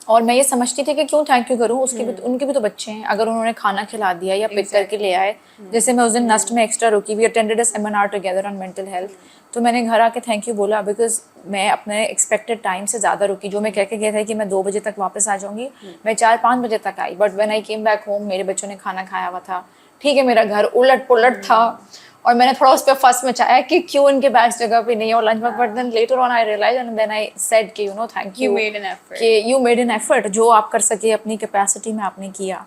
اور میں یہ سمجھتی تھی کہ کیوں تھینک یو کروں, اس کے بھی ان کے بھی تو بچے ہیں. اگر انہوں نے کھانا کھلا دیا یا پک کر کے لے آئے, جیسے میں اس دن نسٹ میں ایکسٹرا رکی, we attended a seminar together on mental health, تو میں نے گھر آ کے تھینک یو بولا, بیکاز میں اپنے ایکسپیکٹڈ ٹائم سے زیادہ رکی. جو میں کہہ کے گیا تھا کہ میں 2 بجے تک واپس آ جاؤں گی, میں 4-5 بجے تک آئی. But when I came back home, میرے بچوں نے کھانا کھایا ہوا تھا, ٹھیک ہے, میرا گھر الٹ پلٹ تھا, اور میں نے تھوڑا اس پہ فس مچایا کہ کیوں ان کے بیگس جگہ پہ نہیں ہے اور lunch box. But then later on I realize and then I said کہ یو نو تھینک یو کہ یو میڈ این ایفرٹ, جو آپ کر سکے اپنی کیپیسٹی میں آپ نے کیا.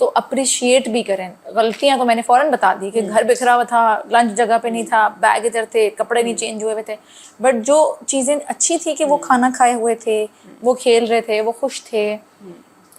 تو اپریشیٹ بھی کریں. غلطیاں تو میں نے فوراً بتا دی کہ گھر بکھرا ہوا تھا, لنچ جگہ پہ نہیں تھا, بیگ ادھر تھے, کپڑے نہیں چینج ہوئے تھے, بٹ جو چیزیں اچھی تھی کہ وہ کھانا کھائے ہوئے تھے, وہ کھیل رہے تھے, وہ خوش تھے,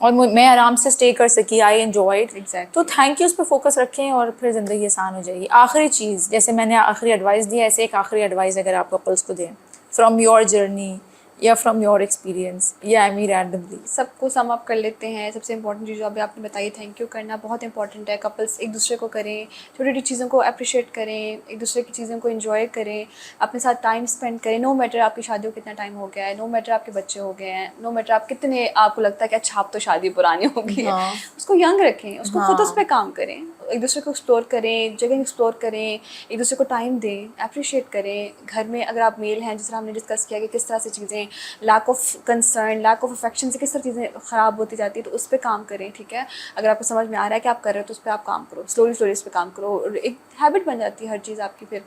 اور میں آرام سے اسٹے کر سکی, آئی انجوائڈ. تو تھینک یو, اس پہ فوکس رکھیں اور پھر زندگی آسان ہو جائے گی. آخری چیز, جیسے میں نے آخری ایڈوائس دی, ایسے ایک آخری ایڈوائس اگر آپ کپلس کو دیں فرام یور جرنی یا فرام یور ایکسپیرینس, یا آئی مین رینڈملی. سب کو سم اپ کر لیتے ہیں. سب سے امپورٹنٹ چیز جو ابھی آپ نے بتائی, تھینک یو کرنا بہت امپورٹنٹ ہے. کپلس ایک دوسرے کو کریں, چھوٹی چھوٹی چیزوں کو اپریشیٹ کریں, ایک دوسرے کی چیزوں کو انجوائے کریں, اپنے ساتھ ٹائم اسپینڈ کریں. نو میٹر آپ کی شادی کو کتنا ٹائم ہو گیا ہے, نو میٹر آپ کے بچے ہو گئے ہیں, نو میٹر آپ کتنے آپ کو لگتا ہے کہ اچھا آپ تو شادی پرانی ہو گئی ہے, اس کو ینگ رکھیں, اس کو خود اس پہ کام کریں, ایک دوسرے کو ایکسپلور کریں, جگہ ایکسپلور کریں, ایک دوسرے کو ٹائم دیں, اپریشیٹ کریں. گھر میں اگر آپ میل ہیں, جس طرح ہم نے ڈسکس کیا کہ کس طرح سے چیزیں lack of concern, lack of affection سے کس طرح چیزیں خراب ہوتی جاتی ہے, تو اس پہ کام کریں. ٹھیک ہے, اگر آپ کو سمجھ میں آ رہا ہے کہ آپ کر رہے ہو تو اس پہ آپ کام کرو, سلولی اس پہ کام کرو, اور ایک ہیبٹ بن جاتی ہے ہر چیز آپ کی. پھر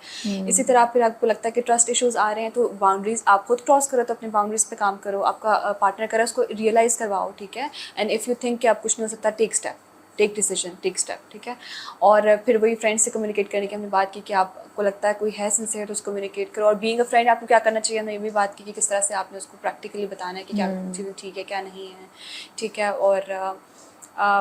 اسی طرح پھر آپ کو لگتا ہے کہ ٹرسٹ ایشوز آ رہے ہیں تو باؤنڈریز آپ خود کراس کرو, تو اپنی باؤنڈریز پہ کام کرو. آپ کا پارٹنر کرے اس کو ریئلائز کرواؤ. ٹھیک ہے, اینڈ اف یو تھنک کہ آپ کچھ نہیں ہو سکتا, ٹیک اسٹیپ, ٹیک ڈیسیجن, ٹیک اسٹیپ. ٹھیک ہے, اور پھر وہی فرینڈ سے کمیونیکیٹ کرنے کی ہم نے بات کی کہ آپ کو لگتا ہے کوئی ہے سنسیئر تو اس کو کمیونیکٹ کرو. اور بینگ اے فرینڈ آپ کو کیا کرنا چاہیے, ہم نے یہ بھی بات کی کہ کس طرح سے آپ نے اس کو پریکٹیکلی بتانا ہے کہ کیا چیزیں ٹھیک ہے کیا نہیں ہے. ٹھیک ہے, اور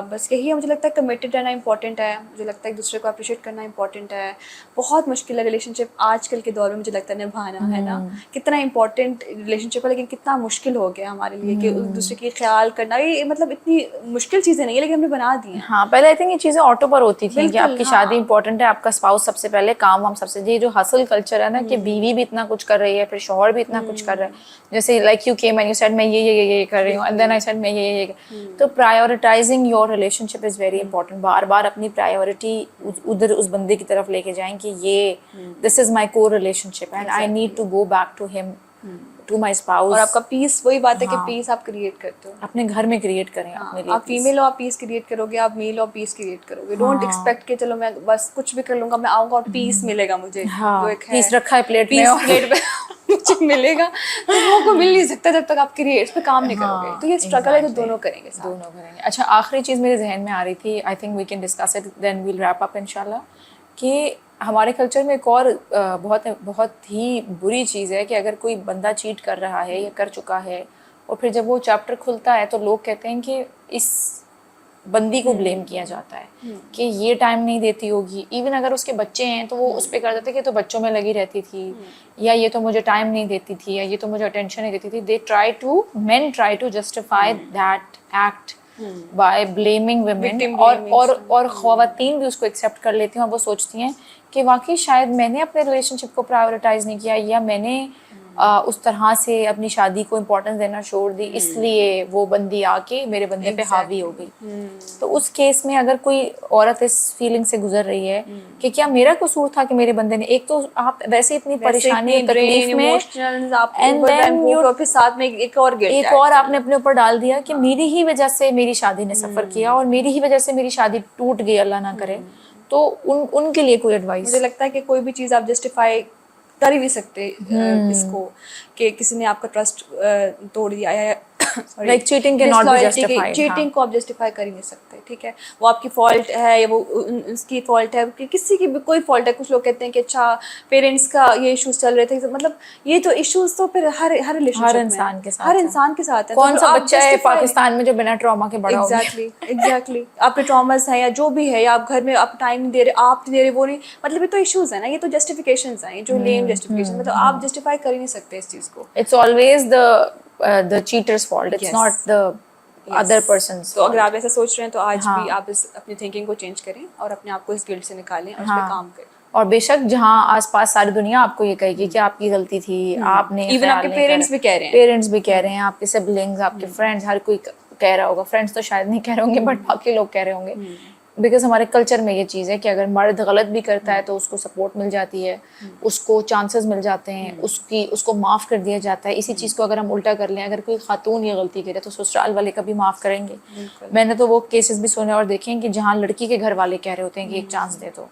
بس یہی ہے. مجھے لگتا ہے کمیٹڈ رہنا امپورٹنٹ ہے, مجھے لگتا ہے ایک دوسرے کو اپریشیٹ کرنا امپورٹنٹ ہے. بہت مشکل ہے ریلیشن شپ آج کل کے دور میں, مجھے لگتا ہے نبھانا, ہے نا, کتنا امپورٹنٹ ریلیشن شپ ہے, لیکن کتنا مشکل ہو گیا ہمارے لیے کہ ایک دوسرے کی خیال کرنا. یہ مطلب اتنی مشکل چیزیں نہیں ہے, لیکن ہم نے بنا دی ہیں. ہاں, پہلے آئی تھنک یہ چیزیں آٹو پر ہوتی تھیں کہ آپ کی شادی امپورٹنٹ ہے, آپ کا اسپاؤس سب سے پہلے, کام وام سب سے. یہ جو ہسل کلچر ہے نا کہ بیوی بھی اتنا کچھ کر رہی ہے, پھر شوہر بھی اتنا کچھ کر رہا ہے, جیسے like you came and you said میں یہ کر رہی ہوں, اینڈ دین آئی سیڈ میں یہ. تو prioritizing your relation is very important. بار بار اپنی پرائیورٹی ادھر اس بندے کی طرف لے کے جائیں کہ یہ this is my core relation and I need to go back to home, to my spouse. اور آپ کا پیس, وہی بات ہے کہ پیس آپ کریٹ کرتے ہو اپنے گھر میں کریٹ کریں اپنے لیے. آپ فیمیل ہو, آپ پیس کریٹ کرو گے, آپ میل ہو, پیس کریٹ کرو گے. ڈونٹ ایکسپیکٹ کہ چلو میں بس کچھ بھی کر لوں گا, میں آؤں گا اور پیس ملے گا مجھے. جو ایک پیس رکھا ہے پلیٹ میں, پیس پلیٹ پہ مجھے ملے گا, تو وہ کو مل نہیں سکتا جب تک آپ کریٹ اس پہ کام نہیں کرو گے. تو یہ اسٹرگل ہے جو دونوں کریں گے, دونوں کریں گے. اچھا, آخری چیز میرے ذہن میں آ رہی تھی, I think we can discuss it then we'll wrap up ان شاء اللہ, کہ ہمارے کلچر میں ایک اور بہت ہی بری چیز ہے کہ اگر کوئی بندہ چیٹ کر رہا ہے یا کر چکا ہے, اور پھر جب وہ چیپٹر کھلتا ہے تو لوگ کہتے ہیں کہ اس بندی کو بلیم کیا جاتا ہے کہ یہ ٹائم نہیں دیتی ہوگی. ایون اگر اس کے بچے ہیں تو وہ اس پہ کر دیتے کہ تو بچوں میں لگی رہتی تھی, یا یہ تو مجھے ٹائم نہیں دیتی تھی, یا یہ تو مجھے اٹینشن نہیں دیتی تھی. Men try to justify that act by blaming women, اور خواتین بھی اس کو ایکسیپٹ کر لیتی ہیں, اور وہ سوچتی ہیں کہ واقعی شاید میں نے اپنے ریلیشن شپ کو پرائیورٹائز نہیں کیا, یا میں نے اس طرح سے اپنی شادی کو امپورٹنس دینا چھوڑ دی, اس لیے وہ بندی آ کے میرے بندے پہ حاوی ہو گئی. تو اس کیس میں اگر کوئی عورت اس فیلنگ سے گزر رہی ہے کہ کیا میرا قصور تھا کہ میرے بندے نے, ایک تو آپ ویسے اتنی پریشانی تکلیف میں, اینڈ دین ساتھ میں ایک اور آپ نے اپنے اوپر ڈال دیا کہ میری ہی وجہ سے میری شادی نے سفر کیا, اور میری ہی وجہ سے میری شادی ٹوٹ گئی, اللہ نہ کرے. تو ان کے لیے کوئی ایڈوائس؟ مجھے لگتا ہے کہ کوئی بھی چیز آپ جسٹیفائی کر ہی نہیں سکتے اس کو, کہ کسی نے آپ کا ٹرسٹ توڑ دیا ہے, لائک چیٹنگ کے ناٹ بی جسٹیفائیڈ. چیٹنگ کو آپ جسٹیفائی کر ہی نہیں سکتے. ٹھیک ہے, وہ آپ کی فالٹ ہے یا وہ اس کی فالٹ ہے, کسی کی بھی کوئی فالٹ ہے. کچھ لوگ کہتے ہیں کہ اچھا پیرنٹس کا یہ ایشوز چل رہے تھے, مطلب یہ تو ایشوز تو پھر ہر ریلیشن شپ میں ہر انسان کے ساتھ ہے. کون سا بچہ ہے پاکستان میں جو بنا ٹراما کے بڑا ہو گیا؟ ایگزیکٹلی آپ کے ٹراماز ہیں یا جو بھی ہے, یا آپ گھر میں آپ ٹائم نہیں دے رہے, آپ نہیں دے رہے, وہ نہیں, مطلب یہ تو ایشوز ہیں نا, یہ تو جسٹیفیکیشنز ہیں, جو لیم جسٹیفیکیشن, مطلب آپ جسٹیفائی کر ہی نہیں سکتے اس چیز کو. It's always the cheater's fault, it's not the other person's fault. تو اگر آپ ایسا سوچ رہے ہیں تو آج بھی آپ اپنی تھنکنگ کو چینج کریں اور اپنے آپ کو اس گلٹ سے نکالیں اور اس پہ کام کریں. اور بے شک جہاں آس پاس ساری دنیا آپ کو یہ کہے گی کہ آپ کی غلطی تھی, آپ نے, ایون آپ کے پیرنٹس بھی کہہ رہے ہیں, آپ کے سبلنگز, آپ کے فرینڈس, ہر کوئی کہہ رہا ہوگا. فرینڈس تو شاید نہیں کہہ رہے ہوں گے, بٹ باقی لوگ کہہ رہے ہوں گے, بیکاز ہمارے کلچر میں یہ چیز ہے کہ اگر مرد غلط بھی کرتا ہے تو اس کو سپورٹ مل جاتی ہے, اس کو چانسز مل جاتے ہیں, اس کو معاف کر دیا جاتا ہے. اسی چیز کو اگر ہم الٹا کر لیں, اگر کوئی خاتون یہ غلطی کرے تو سسرال والے کبھی معاف کریں گے؟ میں نے تو وہ کیسز بھی سنے اور دیکھے کہ جہاں لڑکی کے گھر والے کہہ رہے ہوتے ہیں کہ ایک چانس دے دو.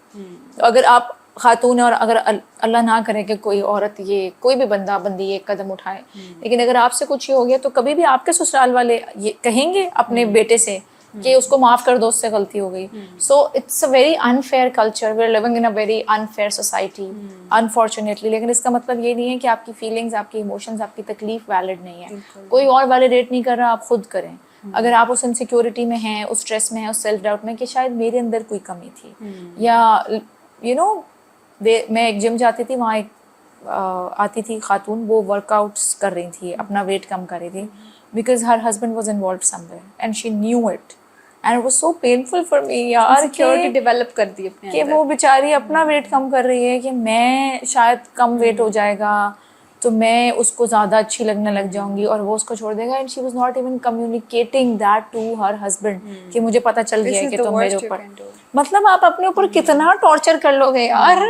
تو اگر آپ خاتون ہیں اور اگر اللہ نہ کرے کہ کوئی عورت, یہ کوئی بھی بندہ بندی ایک قدم اٹھائے, لیکن اگر آپ سے کچھ یہ ہو گیا تو کبھی بھی آپ کے سسرال والے یہ کہیں گے اپنے بیٹے سے کہ اس کو معاف کر دو, اس سے غلطی ہو گئی. So it's a very unfair culture, we are living in a very unfair society unfortunately. لیکن اس کا مطلب یہ نہیں ہے کہ آپ کی فیلنگز, آپ کی ایموشنز, آپ کی تکلیف ویلڈ نہیں ہے. کوئی اور ویلیڈیٹ نہیں کر رہا, آپ خود کریں. اگر آپ اس انسیکیورٹی میں ہیں, اس اسٹریس میں ہیں, اس سیلف ڈاؤٹ میں کہ شاید میرے اندر کوئی کمی تھی, یا یو نو میں ایک جم جاتی تھی, وہاں ایک آتی تھی خاتون, وہ ورک آؤٹس کر رہی تھی, اپنا ویٹ کم کر رہی تھی, because her husband was involved some where and she knew it and it was so painful for me یار, سیکیورٹی ڈیولپ کر دی اپنے کہ وہ بیچاری اپنا ویٹ کم کر رہی ہے کہ میں شاید کم ویٹ ہو جائے گا تو میں اس کو زیادہ اچھی لگنے لگ جاؤں گی, اور وہ اس کو چھوڑ دے گا. And she was not even communicating that to her husband کہ مجھے پتہ چل گیا ہے کہ تم میرے اوپر, مطلب آپ اپنے اوپر کتنا ٹارچر کر لو گے یار.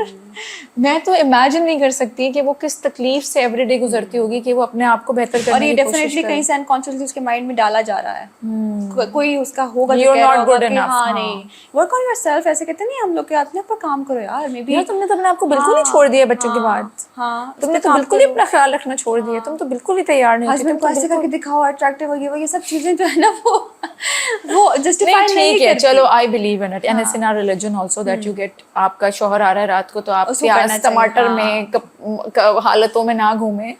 میں تو امیجن نہیں کر سکتی کہ وہ کس تکلیف سے ایوری ڈے گزرتی ہوگی کہ وہ اپنے آپ کو بہتر کرنے کی کوشش کرے. اور یہ ڈیفینیٹلی کہیں سے انکانشیسلی اس کے مائنڈ میں ڈالا جا رہا ہے. کوئی اس کا ہوگا جو کہہ رہا ہوگا کہ ہاں نہیں ورک آن یور سیلف, ایسے کہتے نہیں ہم لوگ کہ اپنے اوپر کام کرو یار. مے بی تم نے تو اپنے آپ کو بالکل ہی چھوڑ دیا بچوں کے بعد, تم نے تو بالکل ہی اپنا خیال رکھنا چھوڑ دیا, تم تو بالکل ہی تیار نہیں ہوتی. ہسبینڈ کو ایسے کر کے دکھاؤ اٹریکٹیو ہو, یہ سب چیزیں جو ہے نا وہ جسٹیفائی نہیں کرتی. چلو I believe in it and it's in our religion also that you get, آپ کا شوہر آ رہا ہے رات کو تو آپ پیاز ٹماٹر میں حالتوں میں نہ گھومیں.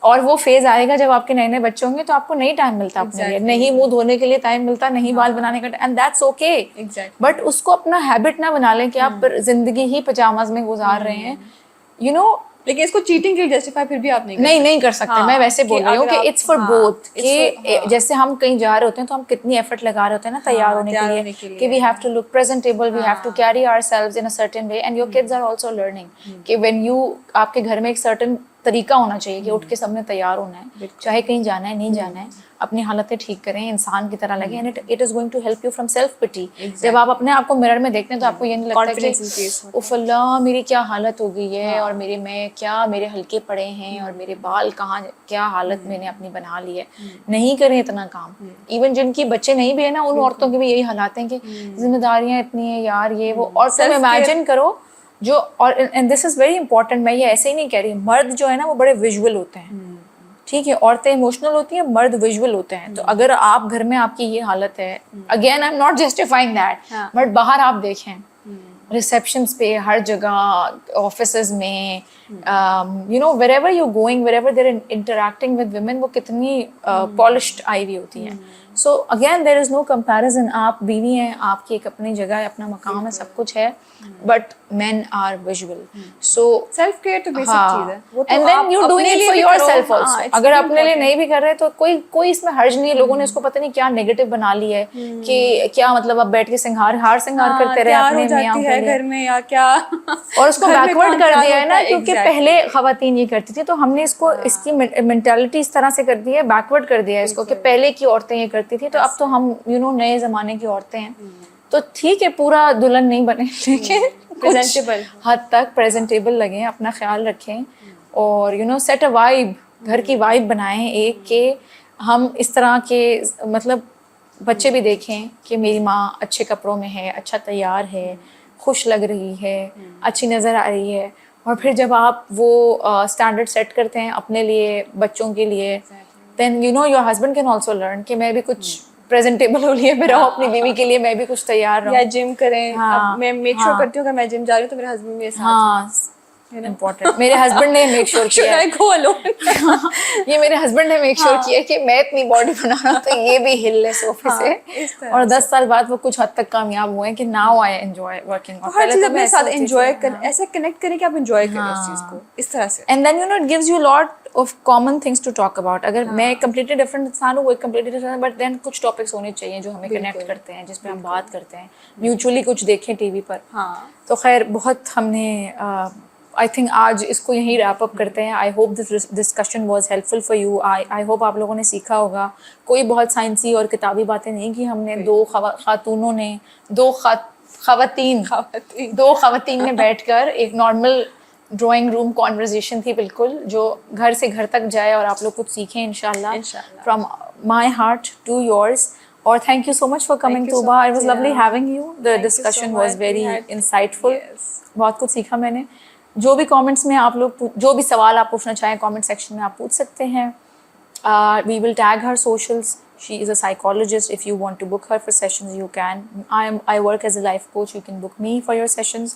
اور وہ فیز آئے گا جب آپ کے نئے نئے بچے ہوں گے تو آپ کو نہیں ٹائم ملتا اپنے لیے, نہیں منہ دھونے کے لیے ٹائم ملتا, نہیں بال بنانے کا, اینڈ دیٹس اوکے. بٹ اس کو اپنا ہیبٹ نہ بنا لیں کہ آپ زندگی ہی پجاماز میں گزار رہے ہیں, یو نو. لیکن اس کو چیٹنگ کے لیے جسٹیفائی پھر بھی آپ نہیں کر سکتے. میں ویسے بول رہی ہوں کہ اٹس فار بوتھ, کہ جیسے ہم کہیں جا رہے ہوتے ہیں تو ہم کتنی ایفرٹ لگا رہے ہوتے ہیں نا تیار ہونے کے لیے, کہ we have to look presentable, we have to carry ourselves in a certain way, and your kids are also learning کہ وین یو, آپ کے گھر میں ایک سرٹن طریقہ ہونا چاہیے کہ اٹھ کے سب نے تیار ہونا ہے, چاہے کہیں جانا ہے نہیں جانا ہے, اپنی حالتیں ٹھیک کریں, انسان کی طرح لگیں, and it is going to help you from self pity. جب آپ اپنے آپ کو مرر میں دیکھتے ہیں تو آپ کو یہ نہیں لگتا کہ اوف اللہ میری کیا حالت ہو گئی ہے, اور میں کیا میرے ہلکے پڑے ہیں, اور میرے بال کہاں, کیا حالت میں نے اپنی بنا لی ہے. نہیں کریں اتنا کام. ایون جن کی بچے نہیں بھی ہیں نا, ان عورتوں کے بھی یہی حالات ہیں کہ ذمہ داریاں اتنی ہیں یار, یہ وہ. اور تم امیجن کرو جو, اور and this is very important, میں یہ ایسے ہی نہیں کہہ رہی, مرد جو ہے نا وہ بڑے ویژول ہوتے ہیں, ٹھیک ہے, عورتیں ایموشنل ہوتی ہیں, مرد ویژول ہوتے ہیں. تو اگر آپ گھر میں آپ کی یہ حالت ہے, again I am not justifying that, but باہر آپ دیکھیں ریسیپشنس پہ, ہر جگہ, آفیسز میں, you know wherever you going, wherever they're interacting with women, وہ کتنی پالشڈ آئی ہوئی ہوتی ہیں. So again there is no comparison. آپ بیوی ہیں, آپ کی ایک اپنی جگہ ہے, اپنا مقام ہے, سب کچھ ہے, but men are visual. So self care تو بیسک چیز ہے, and then you doing it for yourself also. اگر اپنے لیے نہیں بھی کر رہے تو کوئی اس میں حرج نہیں ہے. لوگوں نے اس کو پتہ نہیں کیا نیگیٹو بنا لی ہے کہ کیا مطلب اب بیٹھ کے سنگار کرتے رہے اپنے میاں کے لیے گھر میں, یا کیا, اور اس کو بیکورڈ کر دیا ہے نا, کیونکہ پہلے خواتین یہ کرتی تھی, تو ہم نے اس کو, اس کی مینٹالٹی اس طرح سے کر دی ہے, بیکورڈ کر دیا ہے اس کو, کہ پہلے کی عورتیں یہ کرتی تھی, تو اب تو ہم یو نو نئے زمانے کی عورتیں ہیں. تو ٹھیک ہے, پورا دلہن نہیں بنے, لیکن پریزنٹیبل حد تک پریزنٹیبل لگیں, اپنا خیال رکھیں, اور you know set a vibe, گھر کی وائب بنائیں ایک, کہ ہم اس طرح کے, مطلب بچے بھی دیکھیں کہ میری ماں اچھے کپڑوں میں ہے, اچھا تیار ہے, خوش لگ رہی ہے, اچھی نظر آ رہی ہے. اور پھر جب آپ وہ اسٹینڈرڈ سیٹ کرتے ہیں اپنے لیے, بچوں کے لیے, then you know your husband can also learn کہ میں بھی کچھ پریزنٹیبل ہو لیے میرا, اپنی بیوی کے لیے میں بھی کچھ تیار رہوں. یا جم کریں. میں میک شور کرتی ہوں کہ میں جم جا رہی ہوں تو میرے ہسبینڈ میرے ساتھ. ہاں امپورٹنٹ, میرے ہسبینڈ نے میک شور کیا, یہ میرے ہسبینڈ نے میک شور کیا کہ میں اتنی باڈی بنا رہا ہوں تو یہ بھی ہل لے صوفے سے, اور 10 سال بعد وہ کچھ حد تک کامیاب ہوئے ہیں کہ ناؤ آئی انجوائے ورکنگ. ہر چیز اپنے ساتھ انجوائے کر, ایسے کنیکٹ کریں کہ آپ انجوائے کریں اس چیز کو اس طرح سے. And then you know it gives you lot of common things to talk about. اگر میں کمپلیٹلی ڈفرنٹ انسان ہوں, وہ کمپلیٹلی ڈفرنٹ, بٹ دین کچھ ٹاپکس ہونے چاہیے جو ہمیں کنیکٹ کرتے ہیں, جس پہ ہم بات کرتے ہیں, میوچولی کچھ دیکھیں ٹی وی پر. تو خیر بہت ہم نے آئی تھنک آج اس کو یہیں ریپ اپ کرتے ہیں. I hope this discussion was helpful for you. I hope آپ لوگوں نے سیکھا ہوگا. کوئی بہت سائنسی اور کتابی باتیں نہیں کی ہم نے. دو خواتین نے بیٹھ کر ایک نارمل ڈرائنگ روم کانورزیشن تھی بالکل, جو گھر سے گھر تک جائے اور آپ لوگ کچھ سیکھیں انشاءاللہ. From my heart to yours. اور thank you so much for coming Tuba. It was lovely having you. The discussion was very insightful. بہت کچھ سیکھا میں نے. جو بھی کامنٹس میں آپ لوگ, جو بھی سوال آپ پوچھنا چاہیں کامنٹ سیکشن میں آپ پوچھ سکتے ہیں. We will tag her socials. She is a psychologist. If you want to book her for sessions, you can. I work as a life coach. You can book me for your sessions.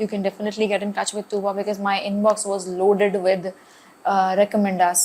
you can definitely get in touch with Tuba because my inbox was loaded with recommend us.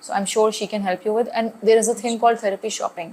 So I'm sure she can help you with. And there is a thing called therapy shopping.